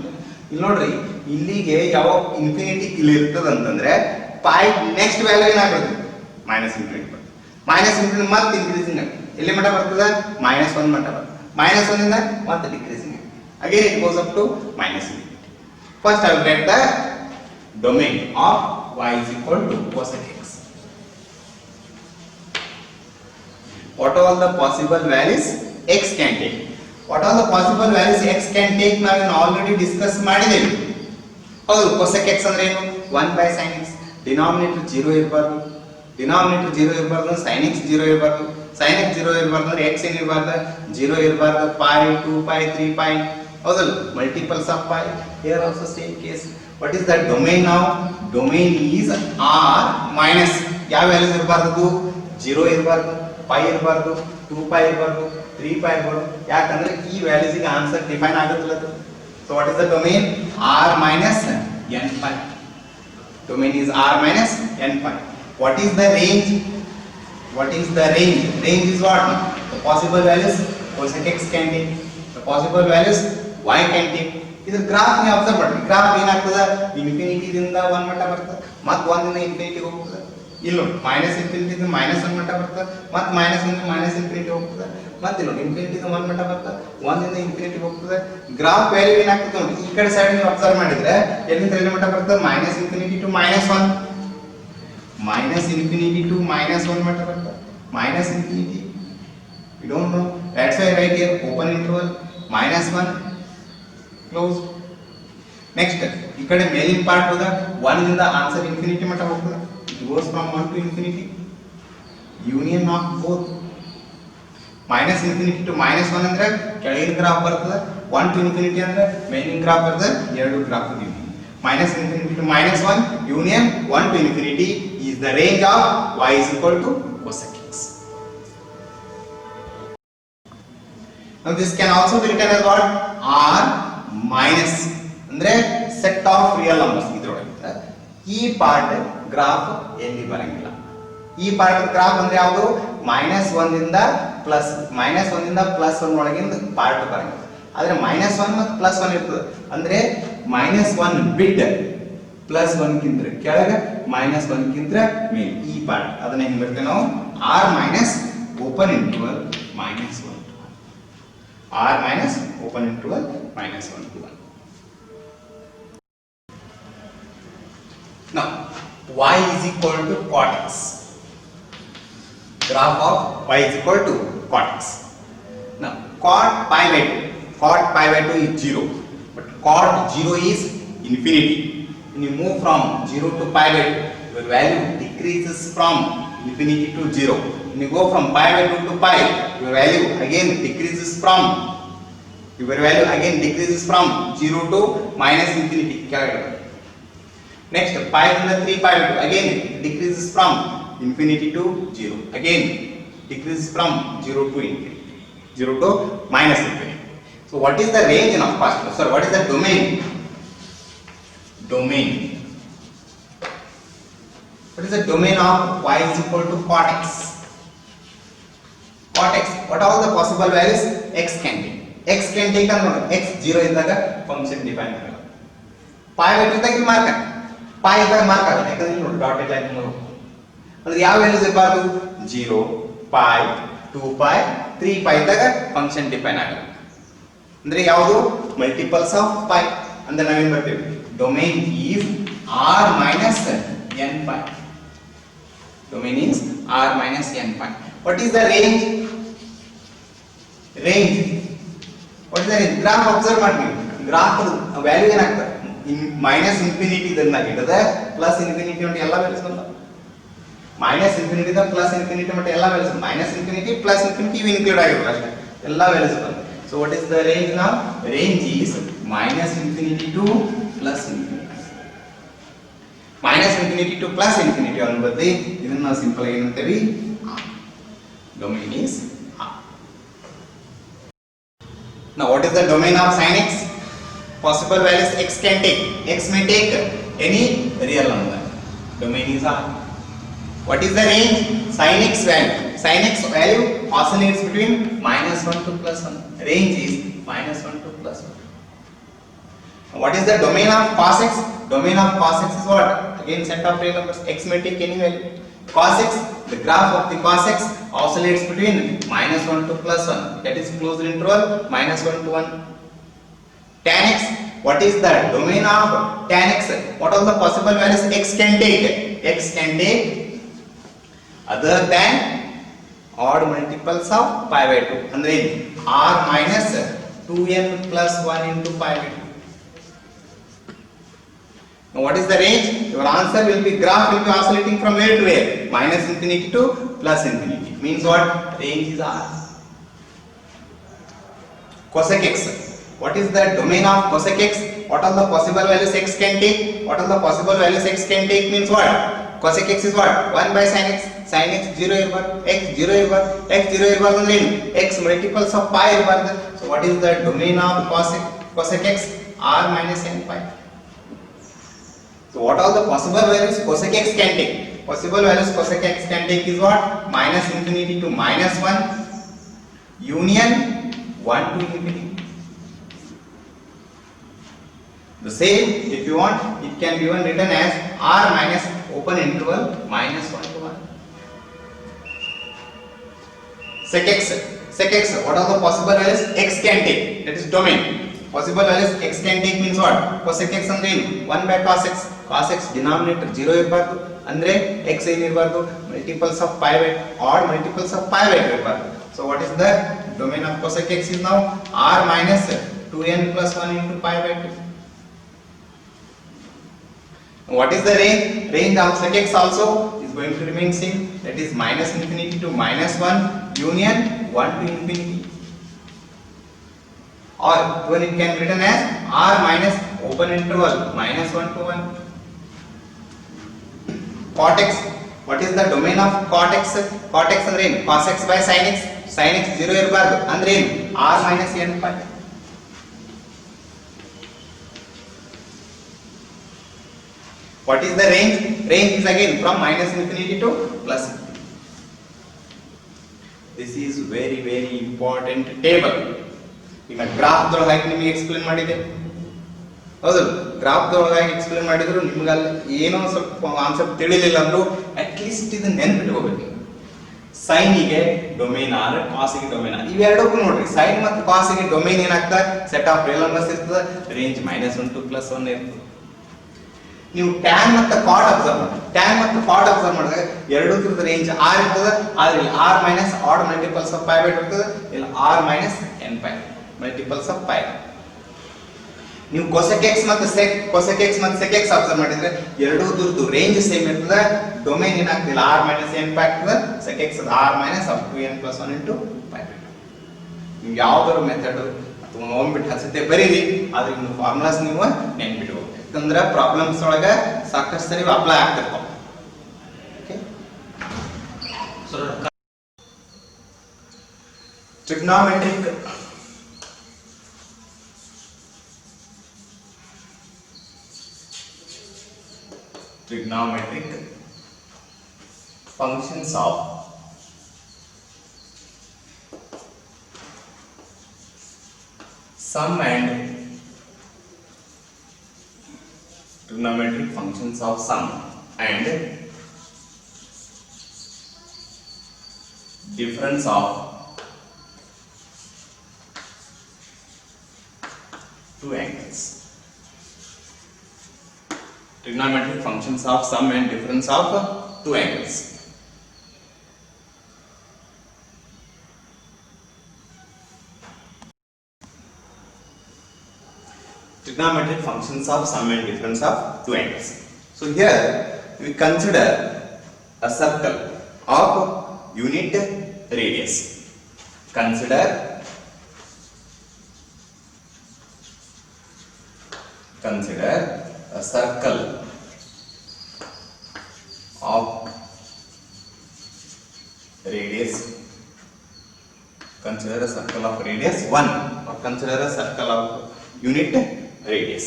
ಇಲ್ಲಿ ನೋಡ್ರಿ, ಇಲ್ಲಿಗೆ ಯಾವ infinity ಇಲ್ಲಿ ಇರ್ತದ ಅಂತಂದ್ರೆ pi next value ಏನಾಗುತ್ತೆ? -infinity ಬರ್ತದೆ. -infinity ಮತ್ತೆ ಇನ್ಕ್ರೀಸಿಂಗ್ ಆಗುತ್ತೆ. ಎಲ್ಲಿ ಮಟ್ಟ ಬರ್ತದ? -1 ಮಟ್ಟ ಬರ್ತದೆ. -1 ಇಂದ ಮತ್ತೆ ಡಿಕ್ರೀಸಿಂಗ್ ಆಗುತ್ತೆ. Again it goes up to -infinity. First I will get the domain of y is equal to cosec x. What all the possible values x can take? What all the possible values x can take ನಾವು already discuss ಮಾಡಿದ್ದೇವೆ. ಹೌದು, cosec x ಅಂದ್ರೆ ಏನು? 1 by sin x. Denominator 0 ಇರಬಾರ್ದು, sin x 0 ಇರಬಾರ್ದು, sin x 0 ಇರಬಾರ್ದು ಅಂದ್ರೆ x ಏನು ಇರಬಾರ್ದು? 0 ಇರಬಾರ್ದು. pi 2 pi 3 pi, ಹೌದಲ್ಲ, multiples of pi. Here also same case. What is the domain now? Domain is r minus ಯಾವ ವ್ಯಾಲ್ಯೂಸ್ ಇರಬಾರ್ದು? 0 ಇರಬಾರ್ದು, pi ಇರಬಾರ್ದು, 2 pi ಇರಬಾರ್ದು, 3 pi ಬರೋ ಯಾಕಂದ್ರೆ ಈ ವ್ಯಾಲ್ಯೂಸ್ ಗೆ ಆನ್ಸರ್ ಡಿಫೈನ್ ಆಗುತ್ತಿಲ್ಲ so what is the domain r minus n pi domain is r minus n pi what is the range range is what the possible values cosec x can take the possible values y can take ಇದು graph ನಿ observe ಮಾಡಿ graph ಏನಾಗ್ತದೆ infinity ದಿಂದ 1 ಮಟ್ಟ ಬರ್ತದೆ ಮತ್ತೆ 1 ದಿಂದ infinity ಹೋಗ್ತದೆ ಇಲ್ಲ ಮೈನಸ್ ಇನ್ಫಿನಿಟಿ ದಿಂದ ಮೈನಸ್ 1 ಮಟ್ಟ ಬರ್ತದೆ ಮತ್ತೆ ಮೈನಸ್ ದಿಂದ ಮೈನಸ್ ಇನ್ಫಿನಿಟಿ ಹೋಗ್ತದೆ ಮತ್ತೆ ಇಲ್ಲ ಇನ್ಫಿನಿಟಿ ದಿಂದ 1 ಮಟ್ಟ ಬರ್ತದೆ 1 ದಿಂದ ಇನ್ಫಿನಿಟಿ ಹೋಗ್ತದೆ ಗ್ರಾಫ್ ವ್ಯಾಲ್ಯೂ ಏನಾಗ್ತದೆ ನೋಡಿ ಈ ಕಡೆ ಸೈಡ್ ನೀವು ಅಬ್ಸರ್ವ್ ಮಾಡಿದ್ರೆ ಎಲ್ಲಿಂದ ಎಲ್ಲಿ ಮಟ್ಟ ಬರ್ತದೆ minus infinity to minus 1 minus infinity to minus 1 ಮಟ್ಟ ಬರ್ತದೆ minus infinity we don't know that's why right here open interval minus 1 close next ikade main part hoda 1 inda answer infinity mata hogtade it goes from 1 to infinity union of both minus infinity to minus 1 andre ಕೆಳಗಿನ graph ಬರ್ತದೆ 1 to infinity andre ಮೇಲಿನ graph ಬರ್ತದೆ ಎರಡು graph ಇದೆ minus infinity to minus 1 union 1 to infinity is the range of y is equal to cosec x. Now this can also be written as what r minus ಅಂದ್ರೆ set of real numbers ಇದರೊಳಗೆ ಈ part graph ಎಲ್ಲಿ ಬರಂಗಿಲ್ಲ ಈ part graph ಅಂದ್ರೆ ಯಾವುದು -1 ದಿಂದ +1 ಒಳಗಿಂದ ಪಾರ್ಟ್ ಬರಂಗಿಲ್ಲ ಆದ್ರೆ -1 ಮತ್ತು +1 ಇರ್ತದೆ ಅಂದ್ರೆ -1 ಬಿಟ್ +1 ಕಿಂತ ಕೆಳಗೆ -1 ಕಿಂತ ಮೇಲೆ ಈ ಪಾರ್ಟ್ ಅದನ್ನ ಹೆಂಗ್ ಬರ್ತೇವೆ ನಾವು r minus open interval -1 r minus open interval -1 to 1. Now y is equal to cot x. Graph of y is equal to cot x. Now cot pi by 2 is 0, but cot 0 is infinity. When you move from 0 to pi by 2, your value decreases from infinity to 0. When you go from pi by 2 to pi, your value again decreases from 0 to minus infinity. Next pi into 3 pi by 2 again decreases from infinity to 0. Again decreases from 0 to infinity. 0 to minus infinity. So what is the range of first? Sir, what is the domain? What is the domain of y is equal to cot x? Cot x, what are all the possible values x can take? X can take ಅಂದ್ರೆ x 0 ಇದ್ದಾಗ function define ಆಗಲ್ಲ pi by 2 ಇದ್ದಾಗ mark ಆಗುತ್ತೆ pi ಇದ್ದಾಗ mark ಆಗುತ್ತೆ ಯಾಕಂದ್ರೆ ಇಲ್ಲಿ ನೋಡಿ ಡಾಟೆಡ್ ಲೈನ್ ಅಂದ್ರೆ ಯಾವ ವ್ಯಾಲ್ಯೂಸ್ ಇರಬಾರ್ದು 0 pi 2 pi 3 pi ಇದ್ದಾಗ ಫಂಕ್ಷನ್ ಡಿಫೈನ್ ಆಗಲ್ಲ ಅಂದ್ರೆ ಯಾವುದು ಮಲ್ಟಿಪಲ್ಸ್ ಆಫ್ pi ಅಂದ್ರೆ ನಾವೇನ್ ಬರ್ತೀವಿ domain is r minus n pi domain is r minus n pi what is the range what is the range graph observe ಮಾಡಿ graph value ಏನಾಗ್ತದೆ minus infinity ಇದನ್ನ ಹಿಡಿದ ಪ್ಲಸ್ ಇನ್ಫಿನಿಟಿ ಅಂತ ಎಲ್ಲ values ಬಂದ ಮೈನಸ್ ಇನ್ಫಿನಿಟಿ ದ plus infinity ಮಟ್ಟ ಎಲ್ಲ values minus infinity plus infinity ಇವು ಇನ್ಕ್ಲೂಡ್ ಆಗಿರೋದು ಅಷ್ಟೇ ಎಲ್ಲ ವ್ಯಾಲ್ಯೂಸ್ ಬಂದ so what is the range now range is minus infinity to plus infinity minus infinity to plus infinity ಅನ್ನೋದು ಇದನ್ನ ನಾವು ಸಿಂಪಲ್ ಆಗಿ ಏನಂತೀವಿ domain is r. Now what is the domain of sin x? Possible values x can take. X may take any real number. Domain is r. What is the range? Sin x value. Sin x value oscillates between -1 to +1. Range is -1 to +1. What is the domain of cos x? Domain of cos x is what? Again set of real numbers. X may take any value. Cos x, the graph of the cos x oscillates between -1 to +1. That is closed interval -1 to 1. Tan x, what is the domain of tan x? What are the possible values x can take? X can take other than odd multiples of pi by 2. Andre r minus 2n plus 1 into pi by 2. Now what is the range? Your answer will be graph will be oscillating from where to where? Minus infinity to plus infinity. Means what? Range is r. Cosec x. What is the domain of cosec x? What are the possible values x can take? What are the possible values x can take means what? cosec x is what? 1 by sin x. Sin x 0 ಇರಬಾರ್ದು, x 0 ಇರಬಾರ್ದು, x 0 ಇರಬಾರ್ದು ಅಂದ್ರೆ ಏನು? x multiples of pi ಇರಬಾರ್ದು. So what is the domain of cosec x? r minus n pi. So what are the possible values cosec x can take? Possible values cosec x can take is what? Minus infinity to minus 1 union 1 to infinity. The same, if you want, it can be even written as r minus open interval minus 1 to 1. Sec x, what are the possible values x can take? That is domain. Possible values x can take means what? Cosec x ಅಂದ್ರೆ ಏನು? 1 by cos x. Cos x denominator 0 ಇರಬಾರ್ದು ಅಂದ್ರೆ x ಏನು ಇರಬಾರ್ದು? Multiples of pi by odd multiples of pi by 2 ಇರಬಾರ್ದು. So what is the domain of cosec x is now r minus 2n plus 1 into pi by 2. What is the range? Range of sec x also is going to remain same, that is minus infinity to minus 1 union 1 to infinity, or even it can be written as r minus open interval minus 1 to 1. Cot x, what is the domain of cot x? Cot x ಅಂದ್ರೆ ಏನು? cos x by sin x. sin x 0 ಇರಬಾರ್ದು ಅಂದ್ರೆ ಏನು? r minus n pi. What is the range? Range is again from minus infinity to plus infinity. This is very very important table. ಈಗ graph ದೊಳಗಾಗಿ ನಿಮಗೆ explain ಮಾಡಿದೆ, ಹೌದು? Graph ದೊಳಗಾಗಿ explain ಮಾಡಿದ್ರು ನಿಮ್ಗೆ ಅಲ್ಲಿ ಏನೋ ಸ್ವಲ್ಪ ಕಾನ್ಸೆಪ್ಟ್ ತಿಳಿಲಿಲ್ಲ ಅಂದ್ರು ಅಟ್ಲೀಸ್ಟ್ ಇದನ್ನ ನೆನ್ಪಿಟ್ಕೋಬೇಕು. ಸೈನಿಗೆ ಡೊಮೇನ್ ಆರ್, ಕಾಸಿಗೆ ಡೊಮೇನ್ ಆರ್, ಇವೆರಡಕ್ಕೂ ನೋಡ್ರಿ ಸೈನ್ ಮತ್ತು ಕಾಸಿಗೆ ಡೊಮೇನ್ ಏನಾಗ್ತದೆ? ಸೆಟ್ ಆಫ್ ರಿಯಲ್ ನಂಬರ್ಸ್ ಇರ್ತದೆ, ರೇಂಜ್ -1 to +1 ಇರ್ತದೆ. ನೀವು tan ಮತ್ತು cot ಅಬ್ಸರ್ವ್ ಮಾಡಿ, tan ಮತ್ತು cot ಅಬ್ಸರ್ವ್ ಮಾಡಿದಾಗ ಎರಡಕ್ಕೂ ರೇಂಜ್ r ಇರ್ತದೆ, ಆದ್ರೆ ಇಲ್ಲಿ r minus odd multiples of pi by 2 ಇರ್ತದೆ, ಇಲ್ಲಿ r minus n pi multiples of pi. ನೀವು cosec x ಮತ್ತು sec x ಅಬ್ಸರ್ವ್ ಮಾಡಿದ್ರೆ ಎರಡಕ್ಕೂ ರೇಂಜ್ ಸೇಮ್ ಇರ್ತದೆ, domain ಏನಾಗ್ತಿಲ್ಲ r minus n pi ಆಗ್ತದೆ, sec x r minus up to n plus 1 into pi. ನೀವು ಯಾವ್ದಾದ್ರು ಮೆಥಡ್ ಅಥವಾ ಹೋಗ್ಬಿಟ್ಟು ಹಸತೆ ಬರೀರಿ, ಆದ್ರೆ ಇನ್ನು ಫಾರ್ಮುಲಾಸ್ ನೀವು ನೆನ್ಪಿಟ್ಕೋಬೇಕು, ಯಾಕಂದ್ರೆ ಪ್ರಾಬ್ಲಮ್ಸ್ ಒಳಗ ಸಾಕಷ್ಟು ಸರಿ ಅಪ್ಲೈ ಆಗ್ತಿರ್ತಾವ. Trigonometric functions of sum and trigonometric functions of sum and difference of two angles. Trigonometric functions of sum and difference of two angles. Trigonometric functions of sum and difference of two angles. So here we consider a circle of unit radius. Consider a circle of radius. Consider a circle of radius 1, or consider a circle of unit radius.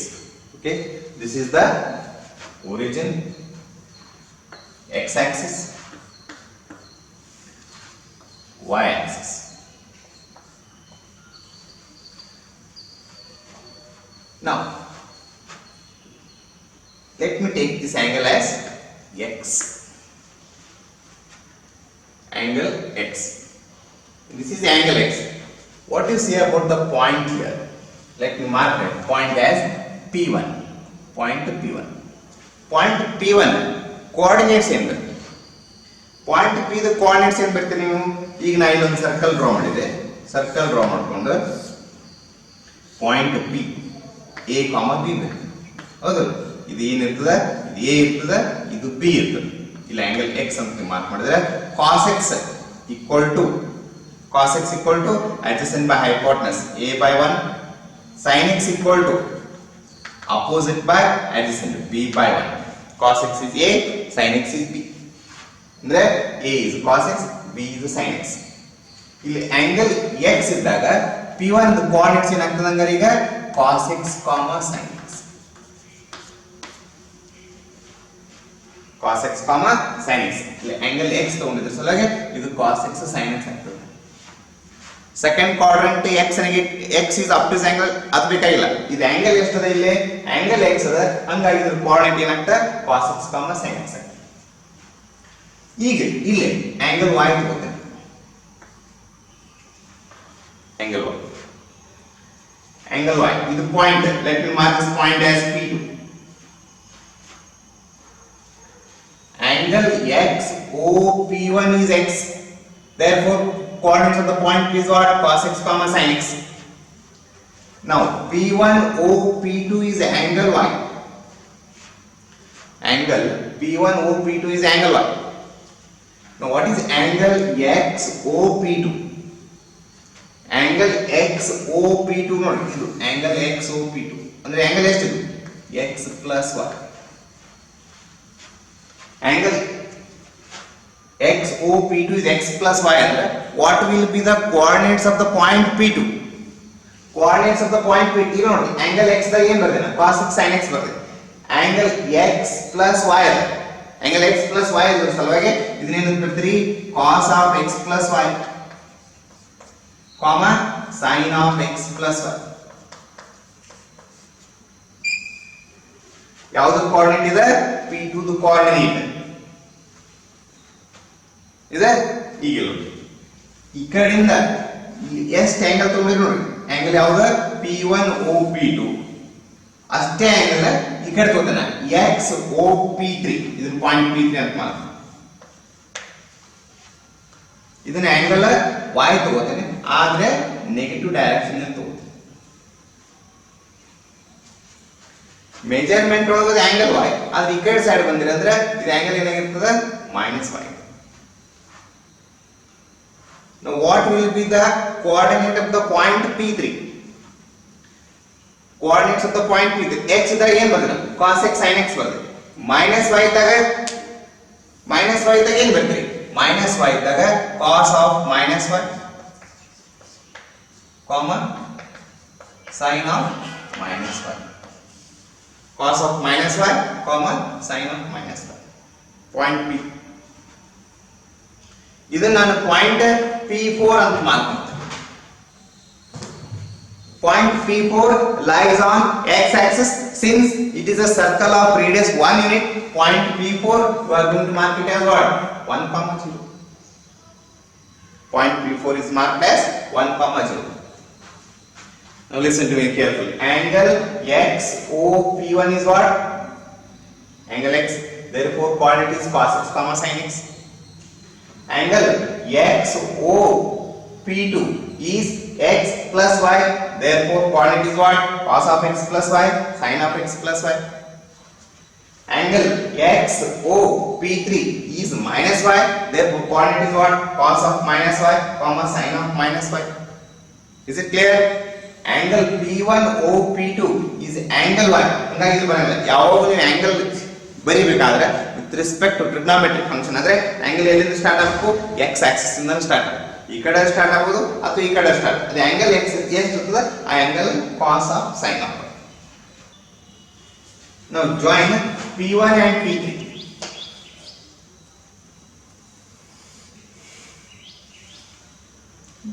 Okay, this is the origin, x-axis, y-axis. Now let me take this angle as x, angle x. This is angle x. What do you say about the point here? Let me mark that point as P1. Point P1. Point P1 coordinates ಏನು ಬರುತ್ತೆ? Point P the coordinates ಏನು ಬರುತ್ತೆ? ನೀವು ಈಗ ನಾ ಇಲ್ಲೊಂದು circle draw ಮಾಡಿದೆ, circle draw ಮಾಡ್ಕೊಂಡು ಪಾಯಿಂಟ್ P A, B ಬರುತ್ತೆ, ಹೌದು? ಇದು ಏನಿರ್ತದೆ? ಇದು A ಇರ್ತದೆ, ಇದು B ಇರ್ತದೆ. ಇಲ್ಲಿ ಆಂಗಲ್ x ಅಂತ ಮಾರ್ಕ್ ಮಾಡಿದ್ರೆ cos x equal to adjacent by hypotenuse A by 1, sin x equal to opposite by adjacent B by 1. Cos x is A, sin x is b. ಅಂದ್ರೆ a is cos x, b is sin x. ಇಲ್ಲಿ angle x ಇದ್ದಾಗ p1 coordinates ಏನಾಗ್ತದೆ ಹಂಗಾರೆ ಈಗ cos x, sin x. cos x, sin x. ಇಲ್ಲಿ angle x ತಗೊಂಡಿದ್ರೆ ಸಲುವಾಗಿ ಇದು cos x sin x ಆಗ್ತದೆ. Second quadrant x is up to angle ಅದು ಬೇಕಾಗಿಲ್ಲ. ಇದು ಆಂಗಲ್ ಎಷ್ಟದ ಇಲ್ಲಿ ಆಂಗಲ್ x ಅದ, ಹಂಗಾಗಿ ಇದ್ರ ಕೋಆರ್ಡಿನೇಟ್ ಏನಾಗ್ತದೆ cos x, sin x. ಈಗ ಇಲ್ಲಿ ಆಂಗಲ್ y ತಗೋತೇನೆ. ಆಂಗಲ್ y ಇದು point. Let me mark this point as P2. Angle x OP1 is x. Therefore, coordinates of the point P is what? Cos x, sin x. Now, P1 OP2 is angle y. Angle P1 OP2 is angle y. Now, what is angle x OP2? Angle x OP2 ನೋಡಿ ಇದು angle x OP2 ಅಂದ್ರೆ angle ಎಷ್ಟಿದು x plus y. Angle x OP2 is x plus y ಅಂದ್ರೆ what will be the coordinates of the point P2? Coordinates of the point P2 ಈಗ ನೋಡಿ angle x ದಾಗ ಏನು ಬರ್ತದೆ cos x sin x ಬರ್ತದೆ. angle x plus y angle x plus y ಇದ್ರ ಸಲುವಾಗಿ ಇದನ್ನೇನು ಬರ್ತೀರಿ cos of x plus y comma sin of x plus y. ಯಾವುದು ಕೋಆರ್ಡಿನೇಟ್ ಇದೆ P2 ದು ಕೋಆರ್ಡಿನೇಟ್ ಇದೆ. ಈಗ ನೋಡಿ ಈ ಕಡೆಯಿಂದ ಎಷ್ಟು ಆಂಗಲ್ ತಗೊಂಡ್ರಿ ನೋಡಿ ಆಂಗಲ್ ಯಾವುದು P1 OP2 ಅಷ್ಟೇ ಆಂಗಲ್ ಈ ಕಡೆ ತಗೋತಾನೆ x OP3 ಇದನ್ನ ಪಾಯಿಂಟ್ P3 ಅಂತ ಮಾಡ್ತೀನಿ. ಇದನ್ನ ಆಂಗಲ್ y ತಗೋತಾನೆ ಆದ್ರೆ ನೆಗೆಟಿವ್ ಡೈರೆಕ್ಷನ್ ಅಲ್ಲಿ ತಗೋತಾನೆ. ಮೆಜರ್ಮೆಂಟ್ ಒಳಗೆ ಆಂಗಲ್ y ಆದ್ರೆ ಈ ಕಡೆ ಸೈಡ್ ಬಂದಿರ ಅಂದ್ರೆ ಇದು angle ಏನಾಗಿರ್ತದೆ -y. Now what will be the coordinate of the point P3? Coordinates of the point P3 x ಇದ್ದಾಗ ಏನು ಬರ್ತದೆ cos x sin x ಬರ್ತದೆ. -y ಇದ್ದಾಗ ಏನು ಬರ್ತದೆ -y ಇದ್ದಾಗ cos of -y comma sin of -y. cos of -y comma sin of -y. Point P. ಇದನ್ನ ನಾನು ಪಾಯಿಂಟ್ P4 ಅಂತ ಮಾರ್ಕ್ ಮಾಡ್ತೀನಿ. Point P4 lies on x axis. Since it is a circle of radius 1 unit, point P4 you are going to mark it as what? 1,0. Point P4 is marked as 1,0. Now listen to me carefully. Angle x OP1 is what? Angle x. Therefore, coordinate is cos x, sin x. Angle x OP2 is x plus y. Therefore, coordinate is what? Cos of x plus y, sin of x plus y. Angle x OP3 is minus y. Therefore, coordinate is what? Cos of minus y, comma sin of minus y. Is it clear? Angle P1 OP2 is angle y. ಹಂಗಾಗಿ ಇದು ಬರಲ್ಲ. ಯಾವಾಗ ನೀವು angle ಬರಿಬೇಕಾದ್ರೆ with respect to trigonometric function ಅಂದ್ರೆ angle ಎಲ್ಲಿಂದ start ಆಗಬೇಕು x axis ಇಂದ ಸ್ಟಾರ್ಟ್ ಆಗಬೇಕು. ಈ ಕಡೆ ಸ್ಟಾರ್ಟ್ ಆಗೋದು ಅಥವಾ ಈ ಕಡೆ ಸ್ಟಾರ್ಟ್ ಅದು ಆಂಗಲ್ x ಎಷ್ಟು ಇರ್ತದೆ ಆ angle cos of sin of. Now join P1 and P3.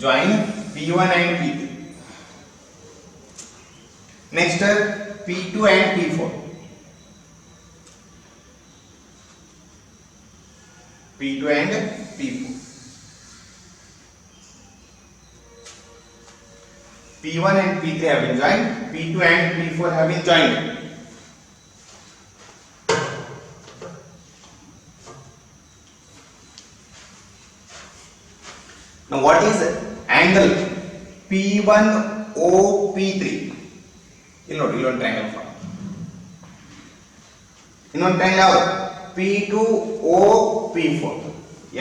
Join P1 and P3. Next P2 and P4. P2 and P4. P1 and P3 have been joined. P2 and P4 have been joined. Now what is angle P1 OP3? ಇನ್ನೊಂದು triangle form. ಇನ್ನೊಂದು triangle ಯಾವುದು P2 OP4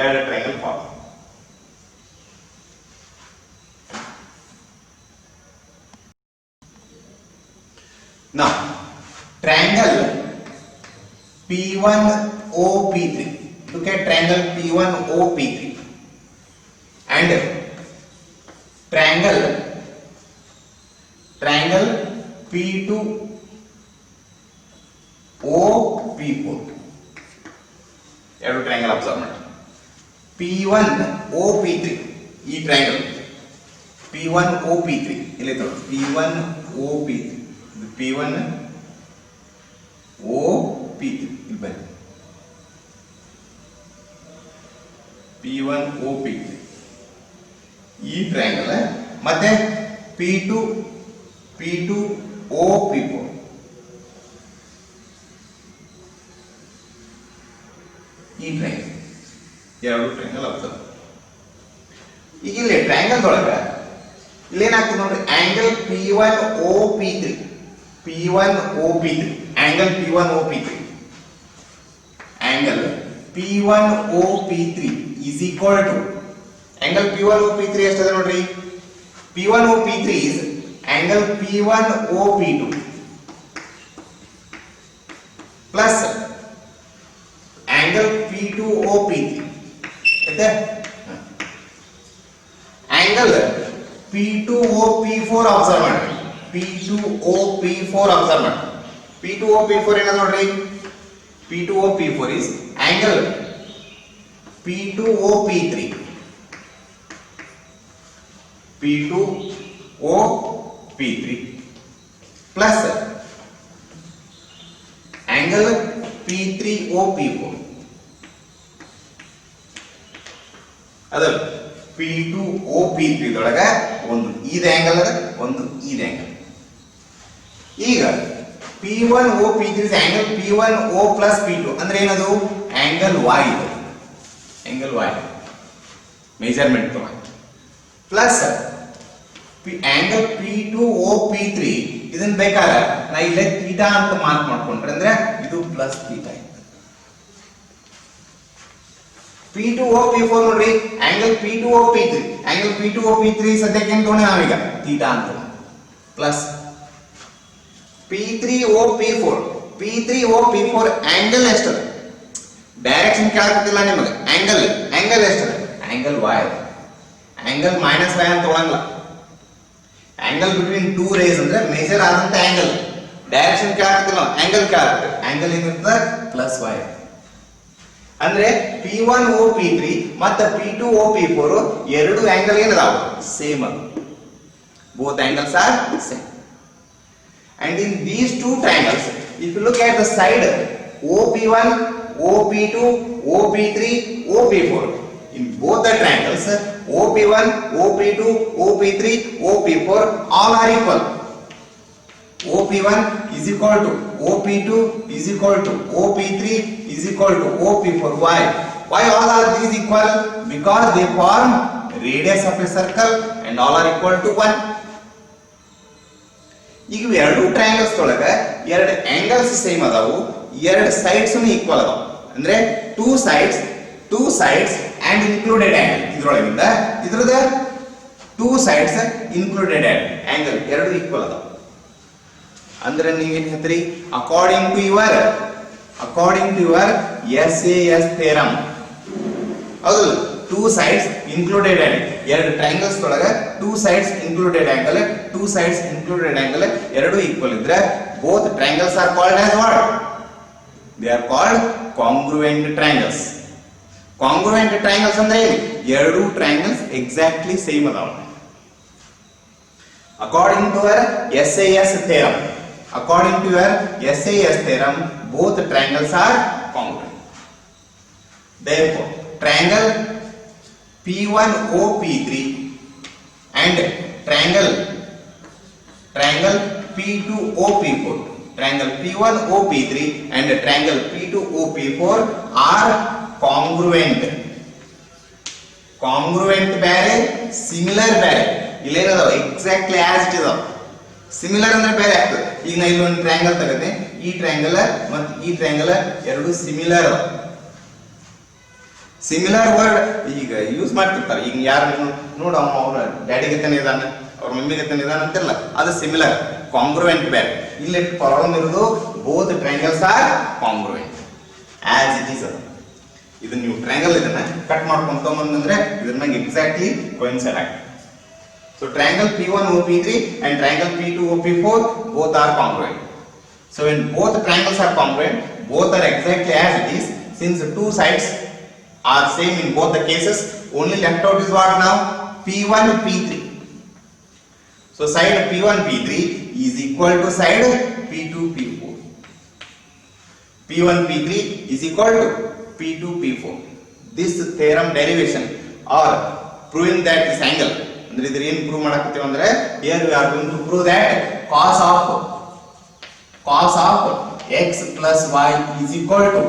ಎರಡು triangle form. Now triangle P1 OP3. Look at triangle P1 OP3 and triangle P2 OP4. ಎರಡು triangle observe ಮಾಡಿ. P1 OP3 ಈ triangle P1 OP3 ಇಲ್ಲಿ ತಗೊಳ್ಳಿ. P1 OP3 P1 OP3 ಇಲ್ಲಿ ಬನ್ನಿ. P1 OP3 ಈ ಟ್ರಯಾಂಗಲ್ ಮತ್ತೆ P2 OP4 ಈ ಟ್ರಯಾಂಗಲ್ ಎರಡು ಟ್ರಯಾಂಗಲ್ ಆಗ್ತದೆ. ಈಗ ಇಲ್ಲಿ ಟ್ರಯಾಂಗಲ್ ಒಳಗೆ ಇಲ್ಲೇನಾಗ್ತದೆ ನೋಡ್ರಿ, angle P1 OP3 angle P1 OP3 angle P1 OP3 is equal to angle P1 OP3 ಎಷ್ಟಿದೆ ನೋಡ್ರಿ, P1 OP3 is angle P1 OP2 plus angle P2 OP3 ಇದೆ. angle P2 OP4 ಅಬ್ಸರ್ವ್ ಮಾಡಿ. P2 OP4 observe ಮಾಡಿ. P2 OP4 ಏನದ ನೋಡ್ರಿ, P2 OP4 is angle P2 OP3 plus angle P3 OP4 ಅದ P2 OP3 ದೊಳಗ ಒಂದು ಇದು angle ಅದ, ಒಂದು ಇದು ಆಂಗಲ್. ಈಗ P1 OP3 is angle P1 O plus P2 ಅಂದ್ರೆ ಏನದು, ಆಂಗಲ್ Y ಇದು, ಆಂಗಲ್ Y ಮೆಜರ್ಮೆಂಟ್ ತಗೊಂಡು ಪ್ಲಸ್ ಆಂಗಲ್ P2 OP3 ಇದನ್ನ ಬೇಕಾದ್ರೆ ನಾ ಇಲ್ಲೇ ಥೀಟಾ ಅಂತ ಮಾರ್ಕ್ ಮಾಡ್ಕೊಂಡ್ರೆ ಅಂದ್ರೆ ಇದು ಪ್ಲಸ್ ಥೀಟಾ. P2 OP4 ನೋಡ್ರಿ, ಆಂಗಲ್ P2 OP3 ಸದ್ಯಕ್ಕೆ ಏನು ತಗೊಂಡೆ ನಾವೀಗ ಥೀಟಾ ಅಂತ ಪ್ಲಸ್ P3 OP4 ಆಂಗಲ್ ಎಷ್ಟು, ಡೈರೆಕ್ಷನ್ ಕೇಳಕತ್ತಿಲ್ಲ ನಿಮಗೆ, ಆಂಗಲ್ ಎಷ್ಟು, angle Y, angle minus Y ಅಂತ ತಗೊಳಂಗಿಲ್ಲ. ಆಂಗಲ್ ಬಿಟ್ವೀನ್ ಟೂ ರೇಸ್ ಅಂದ್ರೆ ಮೇಜರ್ ಆದಂತ ಆಂಗಲ್, ಡೈರೆಕ್ಷನ್ ಕೇಳಕತ್ತಿಲ್ಲ, ಆಂಗಲ್ ಕೇಳಕತ್ತೆ, ಆಂಗಲ್ ಏನಿರ್ತದೆ ಪ್ಲಸ್ Y. ಅಂದ್ರೆ P1 OP3 ಮತ್ತು P2 OP4 ಎರಡು ಆಂಗಲ್ ಏನದಾವ ಸೇಮ್ ಅದು, both angles are same. And in these two triangles, if you look at the side OP1, OP2, OP3, OP4, in both the triangles OP1, OP2, OP3, OP4 all are equal. OP1 is equal to OP2 is equal to OP3 is equal to OP4. Why all are these equal? Because they form radius of a circle and all are equal to 1. ಈಗ ಎರಡು triangles ಒಳಗ ಎರಡು angles same ಅದಾವು, ಎರಡು sides equal ಅದಾವು. ಅಂದ್ರೆ two sides and included angle, ಇದ್ರೊಳಗಿಂದ ಇದ್ರದ ಟೂ ಸೈಡ್ಸ್ ಇನ್ಕ್ಲೂಡೆಡ್ ಆಂಗಲ್ ಎರಡು ಈಕ್ವಲ್ ಅದಾವು. ಅಂದ್ರೆ ನೀವೇನ್ ಹೇಳ್ತೀರಿ, according to your SAS theorem, ಹೌದು, ಟೂ ಸೈಡ್ಸ್ ಇನ್ಕ್ಲೂಡೆಡ್ ಆಂಗಲ್, ಎರಡು ಟ್ರಯಾಂಗಲ್ಸ್ ಒಳಗ ಟೂ ಸೈಡ್ಸ್ ಇನ್ಕ್ಲೂಡೆಡ್ ಆಂಗಲ್ ಎರಡು ಈಕ್ವಲ್ ಇದ್ರೆ both triangles are called as what? They are called congruent triangles. Congruent triangles ಅಂದ್ರೆ ಎರಡು ಟ್ರಯಾಂಗಲ್ಸ್ ಎಕ್ಸಾಕ್ಟ್ಲಿ ಸೇಮ್ ಅದಾವ. According to your SAS theorem, both triangles are congruent. Therefore, triangle P1 OP3 and triangle P2 OP4, triangle P1 OP3 and triangle P2 OP4 are congruent. Congruent ಬೇರೆ, similar ಬೇರೆ. ಇಲ್ಲೇನದಾವ exactly as it ಇದಾವ. Similar ಅಂದ್ರೆ ಬೇರೆ ಆಗ್ತದೆ. ಈಗ ನಾ ಇಲ್ಲೊಂದು triangle ತಗದೆ, ಈ ಟ್ರಯಾಂಗಲ್ ಮತ್ತು ಈ ಟ್ರಯಾಂಗಲ್ ಎರಡು ಸಿಮಿಲರ್. ಸಿಮಿಲರ್ ವರ್ಡ್ ಈಗ ಯೂಸ್ ಮಾಡ್ತಿರ್ತಾರೆ. ಈಗ ಯಾರು ನೋಡ ಅವ್ರ ಡ್ಯಾಡಿಗೆ ತಾನೆ ಇದಾನೆ, ಅವ್ರ ಮಮ್ಮಿಗೆ ತಾನೆ ಇದಾನೆ ಅಂತಿರಲ್ಲ, ಅದು ಸಿಮಿಲರ್. ಕಾಂಗ್ರುಯೆಂಟ್ ಬೇರೆ. ಇಲ್ಲಿ ಪ್ರಾಬ್ಲಮ್ ಇರೋದು both triangles R ಕಾಂಗ್ರುಯೆಂಟ್. As it is. ಇದು ನೀವು ಟ್ರಯಾಂಗಲ್ ಇದನ್ನ ಕಟ್ ಮಾಡ್ಕೊಂತ ಬಂದ್ರೆ ಇದ್ರ ಮ್ಯಾಗ ಎಕ್ಸಾಕ್ಟ್ಲಿ ಕೋಇನ್ಸೈಡ್ ಆಗುತ್ತೆ. So triangle P1 OP3 and triangle P2 OP4 both are congruent. So when both triangles are congruent, both are exactly as it is. Since the two sides are same in both the cases, only left out is what now? P1 P3. So side P1 P3 is equal to side P2 P4. P1 P3 is equal to P2 P4. This theorem derivation or proving that this angle, ಅಂದ್ರೆ ಇದ್ರ ಏನು prove ಮಾಡಕತ್ತೀವಿ ಅಂದ್ರೆ here we are going to prove that cos of x plus y is equal to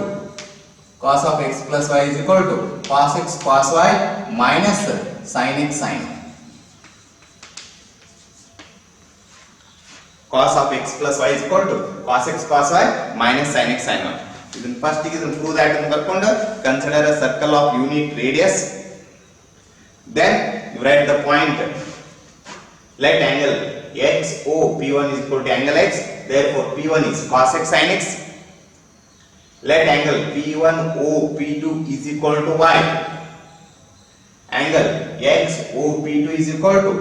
cos of x plus y is equal to cos x cos y minus sin x sin y. Cos of x plus y is equal to cos x cos y minus sin x sin y. ಇದನ್ನ first ಗೆ ಇದನ್ನ prove that ಅಂತ ಬರ್ಕೊಂಡು consider a circle of unit radius. Then you write the point. Let angle XO P1 is equal to angle X. Therefore P1 is cos X sin X. Let angle P1O P2 is equal to Y. Angle XO P2 is equal to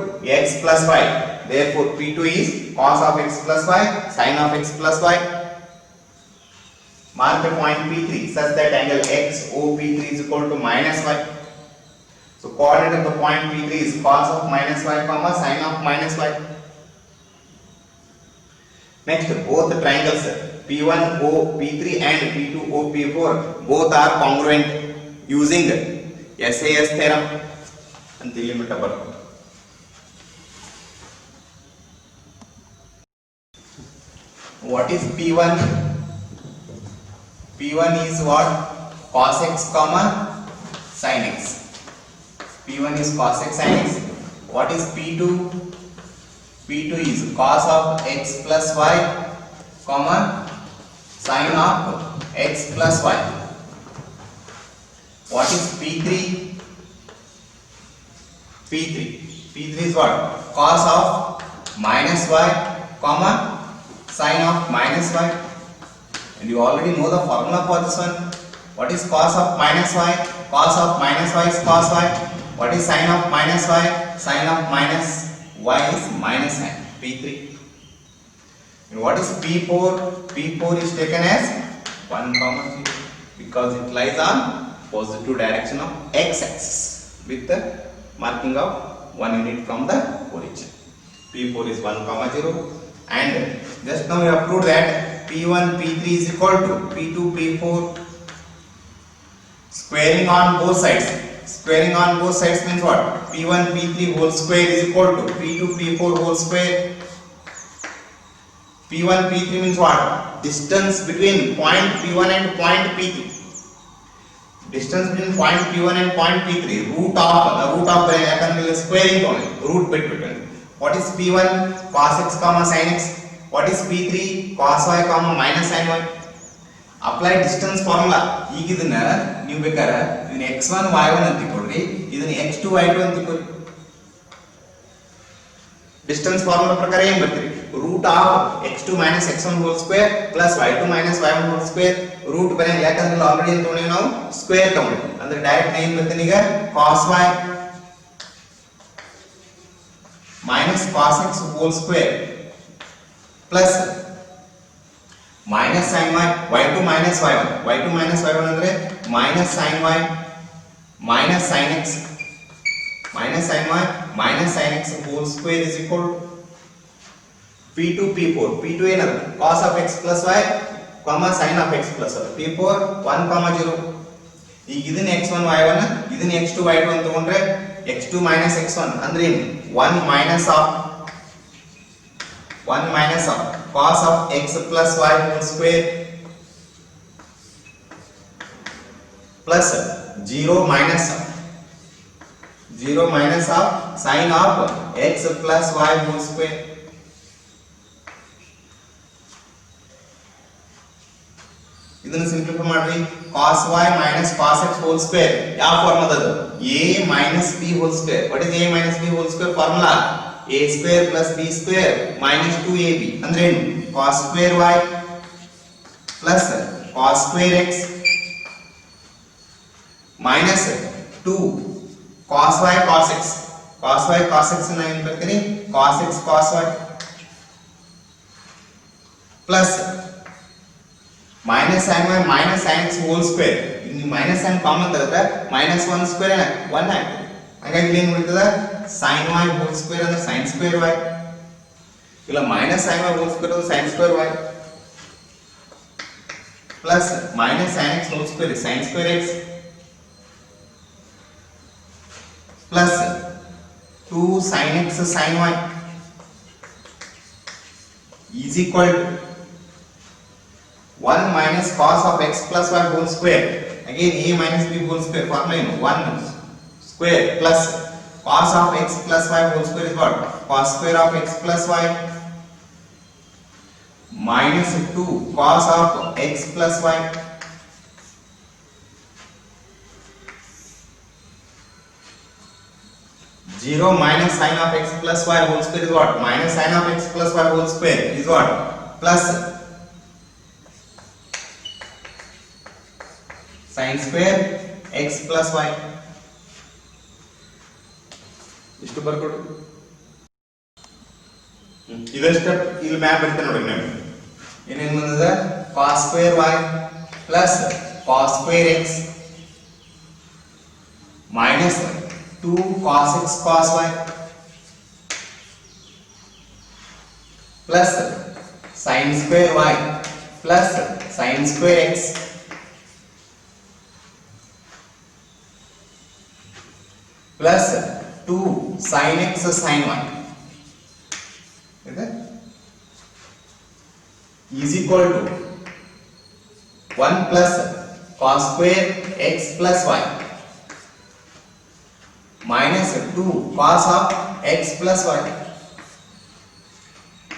X plus Y. Therefore P2 is cos of X plus Y sin of X plus Y. Mark the point P3 such that angle XO P3 is equal to minus Y. So coordinate of the point P3 is cos of minus y comma sin of minus y. Next, both the triangles P1O P3 and P2O P4 both are congruent using SAS theorem. And the limit of what is P1? P1 is what? Cos x comma sin x. P1 is cos x sin x. What is P2? P2 is cos of x plus y, comma sin of x plus y. What is P3? P3 is what? Cos of minus y, comma sin of minus y. And you already know the formula for this one. What is cos of minus y? Cos of minus y is cos y. What is sin of minus y? Sin of minus y is minus sin. P3. And what is P4? P4 is taken as 1 comma 0 because it lies on positive direction of x-axis with the marking of 1 unit from the origin. P4 is 1 comma 0. And just now we have proved that P1 P3 is equal to P2 P4. Squaring on both sides. Squaring on both sides means what? P1 P3 whole square is equal to P2 P4 whole square. P1 P3 means what? Distance between point P1 and point P3. Distance between point P1 and point P3. Root of squaring root between. What is P1? Cos x comma sin x. What is P3? Cos y comma minus sin y. Apply distance formula. ಈಗ ಇದನ್ನ ನೀವು ಬೇಕಾದ್ರೆ ಇದನ್ನ x1 y1 ಅಂತ ತಿಳ್ಕೊಳ್ರಿ, ಇದನ್ನ x2 y2 ಅಂತ ತಿಳ್ಕೊಳ್ರಿ. Distance formula ಪ್ರಕಾರ ಏನು ಬರ್ತೀರಿ? Root of x2 minus x1 whole square plus y2 minus y1 whole square. Root ಬರೆಯ ಯಾಕಂದ್ರೆ ಆಲ್ರೆಡಿ ಅಂತ ತಗೊಂಡಿವಿ ನಾವು ಸ್ಕ್ವೇರ್ ತಗೊಂಡಿವಿ. ಅಂದ್ರೆ ಡೈರೆಕ್ಟ್ ಏನು ಬರ್ತೀನಿ ಈಗ cos y minus cos x whole square plus minus sin y, y2 minus y1, y2 minus y1 ಅಂದ್ರೆ minus sin y minus sin x minus sin y minus sin x whole square is equal to P2 P4. P2 ಏನದು cos of x plus y, comma sin of x plus y. P4 1 comma 0. ಈಗ ಇದನ್ನ x1 y1 ಇದನ್ನ x2 y2 ಅಂತ ತಗೊಂಡ್ರೆ x2 minus x1 ಅಂದ್ರೆ ಏನು 1 minus of cos of x plus y whole square plus 0 minus of sin of x plus y whole square. ಇದನ್ನು simplify ಮಾಡ್ರಿ. cos y minus cos x whole square ಯಾವ formula ಅದು? a minus b whole square. What is a minus b whole square formula? a square plus b square minus 2ab ಅಂದ್ರೆ ಏನು? cos square y plus cos square x minus 2 cos y cos x cos y cos x na ಏನು ಬರ್ತೀನಿ cos x cos y plus minus sin y minus sin x whole square ಇಲ್ಲಿ minus sin common ತೆಗೆದ್ರೆ minus 1 square ಏನ 1 ಆಗ್ತದೆ ಹಾಗಾಗಿ ಇಲ್ಲಿ ಏನು ಉಳಿತದ sin y whole square ಅಂದ್ರೆ sin square y ಇಲ್ಲ minus sin y whole square ಅಂದ್ರೆ sin square y plus minus sin x whole square is sin square x plus 2 sin x sin y is equal to 1 minus cos of x plus y whole square again a minus b whole square formula you know 1 square plus cos of x plus y whole square is what cos square of x plus y minus 2 cos of x plus y 0 minus sin of x plus y whole square is what minus sin of x plus y whole square is what plus sin square x plus y ಇಷ್ಟು ಬರ್ಕೊಡು ಇದೇ step ಇಲ್ಲಿ map ಬರ್ತೇನೆ ನೋಡಿ ನಾನು ಏನೇನು ಬಂದಿದೆ cos square y plus cos square x minus 2 cos x cos y plus sin square y plus sin square x plus 2 sin x sin y is equal to 1 plus cos square x plus y minus 2 cos of x plus y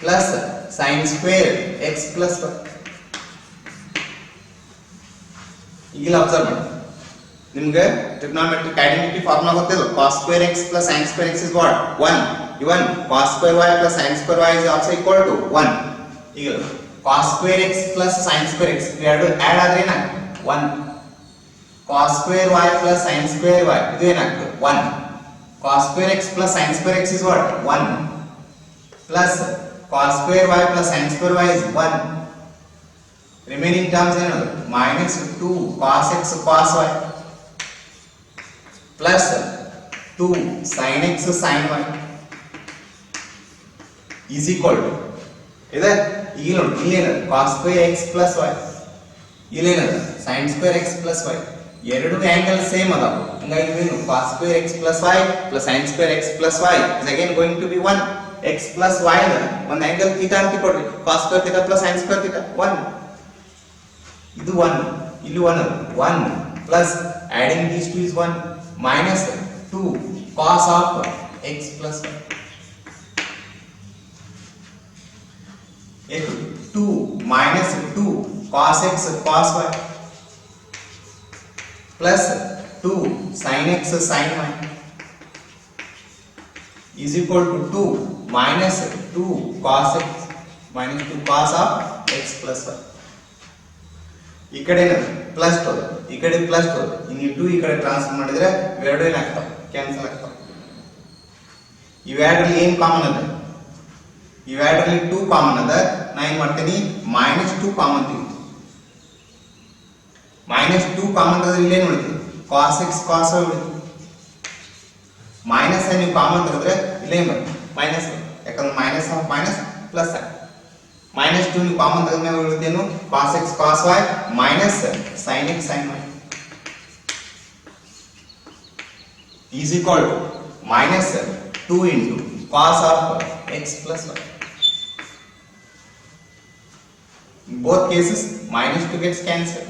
plus sin square x plus y ಈಗಲ್ಲ observe ಮಾಡಿ ನಿಮಗೆ trigonometric identity formula ಗೊತ್ತಿಲ್ಲ cos square x plus sin square x is what 1 even cos square y plus sin square y is also equal to 1 ಈಗ cos square x plus sin square x ಎರಡು add ಆದ್ರೆ ಏನಾಗುತ್ತೆ 1 cos square y plus sin square y ಇದು ಏನಾಗುತ್ತೆ 1 cos square x plus sin square x is what 1 plus cos square y plus sin square y is 1 remaining terms ಏನದು minus 2 cos x cos y plus 2 sin x sin y is equal to ಇದೆ ಈಗ ನೋಡಿ ಇಲ್ಲಿ ಏನದು cos square x plus y ಇಲ್ಲಿ ಏನದು sin square x plus y ಎರಡು angle same ಅದಾವ ಹಾಗಾಗಿ ಏನು cos square x plus y plus sin square x plus y is again going to be 1 x plus y ಒಂದು angle theta ಅಂತ ಕೊಡ್ರಿ cos square theta plus sin square theta 1 ಇದು 1 ಇಲ್ಲಿ 1 plus adding these two is 1 minus 2 cos of x plus y equal to 2 minus 2 cos x cos y plus 2 sin x sin y is equal to 2 minus 2 cos x minus 2 cos of x plus y ಈ ಕಡೆ plus ತೋದು ಈ ಕಡೆ plus ತೋದು ಇನ್ನು 2 ಈ ಕಡೆ transfer ಮಾಡಿದ್ರೆ ಇವೆರಡು ಏನಾಗ್ತಾವೆ cancel ಆಗ್ತಾವೆ ಇವೆರಡರಲ್ಲಿ ಏನು ಕಾಮನ್ ಅದ ಇವೆರಡರಲ್ಲಿ 2 ಕಾಮನ್ ಅದ ನಾ ಏನು ಮಾಡ್ತೀನಿ -2 ಕಾಮನ್ ತೆಗಿತೀನಿ -2 ಕಾಮನ್ ತೆಗೆದ್ರೆ ಇಲ್ಲೇನು ಉಳಿತು cos x cos y ಉಳಿತು ಮೈನಸ್ ನೀವು ಕಾಮನ್ ತೆಗೆದ್ರೆ ಇಲ್ಲೇನು ಬರುತ್ತೆ ಮೈನಸ್ ಯಾಕಂದ್ರೆ ಮೈನಸ್ ಆಫ್ ಮೈನಸ್ ಪ್ಲಸ್ -2 ನೀವು common ತೆಗೆದ್ಮೇಲೆ ಉಳಿದೇನು cos x cos y minus sin x sin y is equal to minus 2 into cos of x plus y. In both cases, -2 gets cancelled.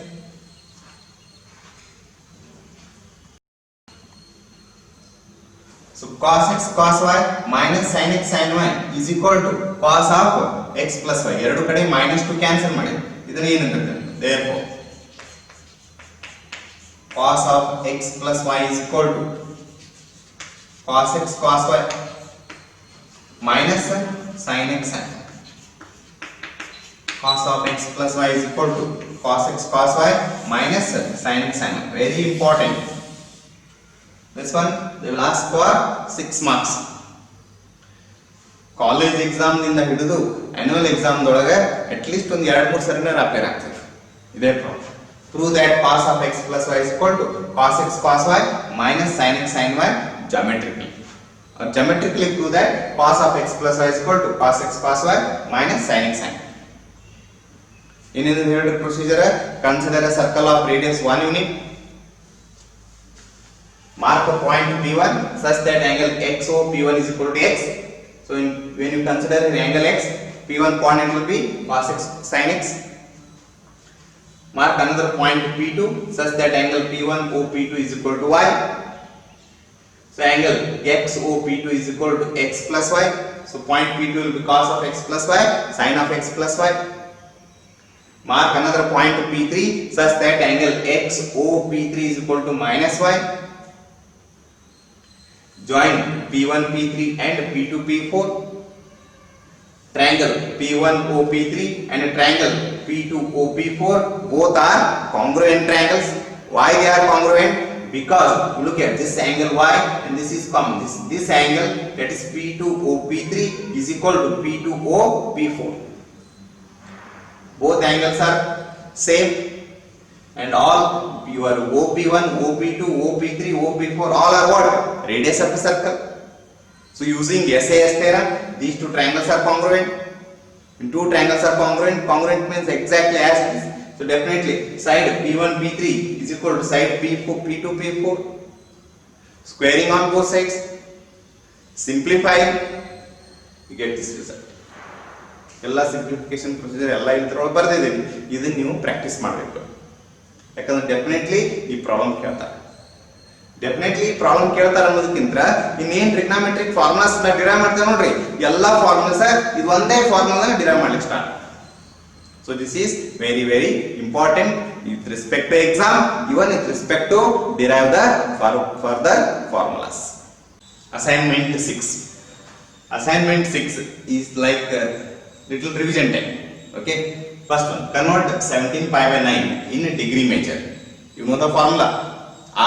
So cos x cos y minus sin x sin y is equal to cos of x plus y. ಎರಡು ಕಡೆ -2 cancel ಮಾಡಿ ಇದನ್ನ ಏನಂತಾರೆ therefore cos of x plus y is equal to cos x cos y minus sin x sin y. Cos of x plus y is equal to cos x cos y minus sin x sin y. Very important. This one they will ask for 6 marks. College exam ನಿಂದ ಹಿಡಿದು annual exam ದೊಳಗೆ at least ಒಂದು 2-3 ಸರಿನ apply ಆಗ್ತದೆ. ಇದೇ problem. Prove that cos of x plus y is equal to cos x cos y minus sin x sin y geometrically. Or geometrically prove that cos of x plus y is equal to cos x cos y minus sin x sin y. In the procedure, consider a circle of radius 1 unit. Mark a point P1 such that angle XO P1 is equal to x. So when you consider an angle x, P1 point it will be cos x sin x. Mark another point P2 such that angle P1 OP2 is equal to y. So angle XOP2 is equal to x plus y. So point P2 will be cos of x plus y, sin of x plus y. Mark another point P3 such that angle XOP3 is equal to minus y. Join P1 P3 and P2 P4. Triangle P1 OP3 and triangle P2 OP4 both are congruent triangles. Why they are congruent? Because look at this angle y and this is common. This angle, that is P2 OP3 is equal to P2 OP4. Both angles are same and all your OP1, OP2, OP3, OP4 all are what? Radius of the circle. So using SAS theorem, these two triangles are congruent. When two triangles are congruent, congruent means exactly as this. So definitely side P1 P3 is equal to side P2 P4. Squaring on both sides, simplifying, you get this result. ಎಲ್ಲ simplification procedure ಎಲ್ಲ ಇದ್ರೊಳಗೆ ಬರ್ದಿದ್ದೀನಿ. ಇದನ್ನ ನೀವು practice ಮಾಡಬೇಕು. ಯಾಕಂದ್ರೆ definitely ಈ problem ಕೇಳ್ತಾರೆ. Definitely ಈ ಪ್ರಾಬ್ಲಮ್ ಕೇಳ್ತಾರೆ ಅನ್ನೋದಕ್ಕಿಂತ ಇನ್ನೇನು ಟ್ರಿಗ್ನಾಮೆಟ್ರಿಕ್ ಫಾರ್ಮುಲಾಸ್ ಡಿರೈವ್ ಮಾಡ್ತೇವೆ ನೋಡ್ರಿ, ಎಲ್ಲ ಫಾರ್ಮುಲಾಸ್ ಇದು ಒಂದೇ ಫಾರ್ಮುಲಾನ ಡಿರೈವ್ ಮಾಡ್ಲಿಕ್ಕೆ start. So this is very very important with respect to exam, even with respect to derive the further formulas. Assignment 6. Assignment 6 is like little revision time. Okay. First one, convert 17 pi by 9 in a degree measure. You know the formula.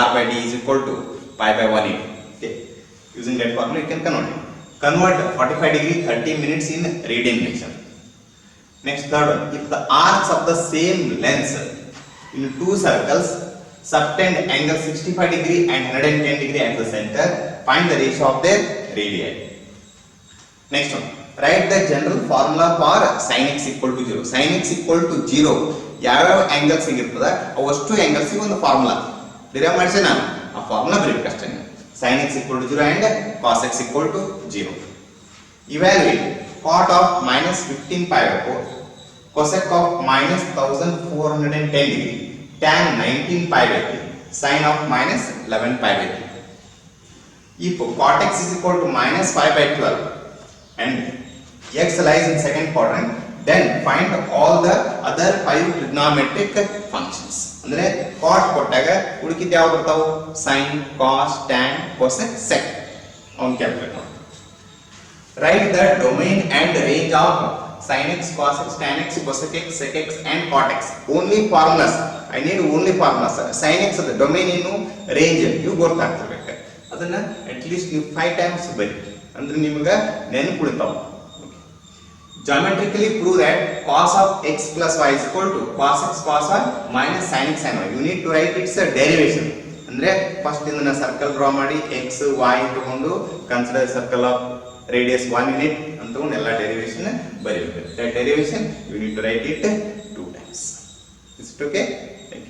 R by D is equal to pi by 180. Okay. Using that formula you can convert it. Convert 45 degree 30 minutes in radian measure. Next, third one, if the arcs of the same length in two circles subtend angle 65 degree and 110 degree at the center, find the ratio of their radii. Next one, write the general formula for sin x equal to 0. Sin x equal to 0 ಯಾವ angles ಇರುತ್ತದೆ ಅವಷ್ಟು angles ಗೆ ಒಂದು formula derive ಮಾಡಿಸಿ ನಾನು ಆ formula ಬರೀಬೇಕು ಅಷ್ಟೇ. sin x equal to 0 and cos x equal to 0. Evaluate cot of minus 15 pi by 4, cosec of minus 1410 degree, tan 19 pi by 3, sin of minus 11 pi by 3. If cot x is equal to minus 5 by 12 and x lies in second quadrant, then find all the other 5 trigonometric functions. ಅಂದ್ರೆ cot ಕೊಟ್ಟಾಗ ಉಳಿಕಿದ ಯಾವ ಬರ್ತಾವು? sin, cos, tan, cosec, sec. ಅವನ್ calculate ಮಾಡಿ. Write the domain and range of sin x, cos x, tan x, cosec x, sec x and cot x. Only formulas. I need only formulas. Sin x the domain ಏನು, range ನೀವು ಗೊತ್ತಾಗ್ತಿರ್ಬೇಕು. ಅದನ್ನ at least ನೀವು 5 times ಬರಿ. ಅಂದ್ರೆ ನಿಮಗೆ ನೆನಪು ಉಳಿತಾವ. Geometrically prove that cos of x plus y is equal to cos x cos y minus sin x sin y. You need to write its derivation. ಅಂದ್ರೆ ಫಸ್ಟ್ ಇದನ್ನ ಸರ್ಕಲ್ ಡ್ರಾ ಮಾಡಿ x y ತಗೊಂಡು consider circle of radius 1 unit ಅಂತ ತಗೊಂಡು ಎಲ್ಲ derivation ಬರೀಬೇಕು. That derivation you need to write it 2 times. Is it okay?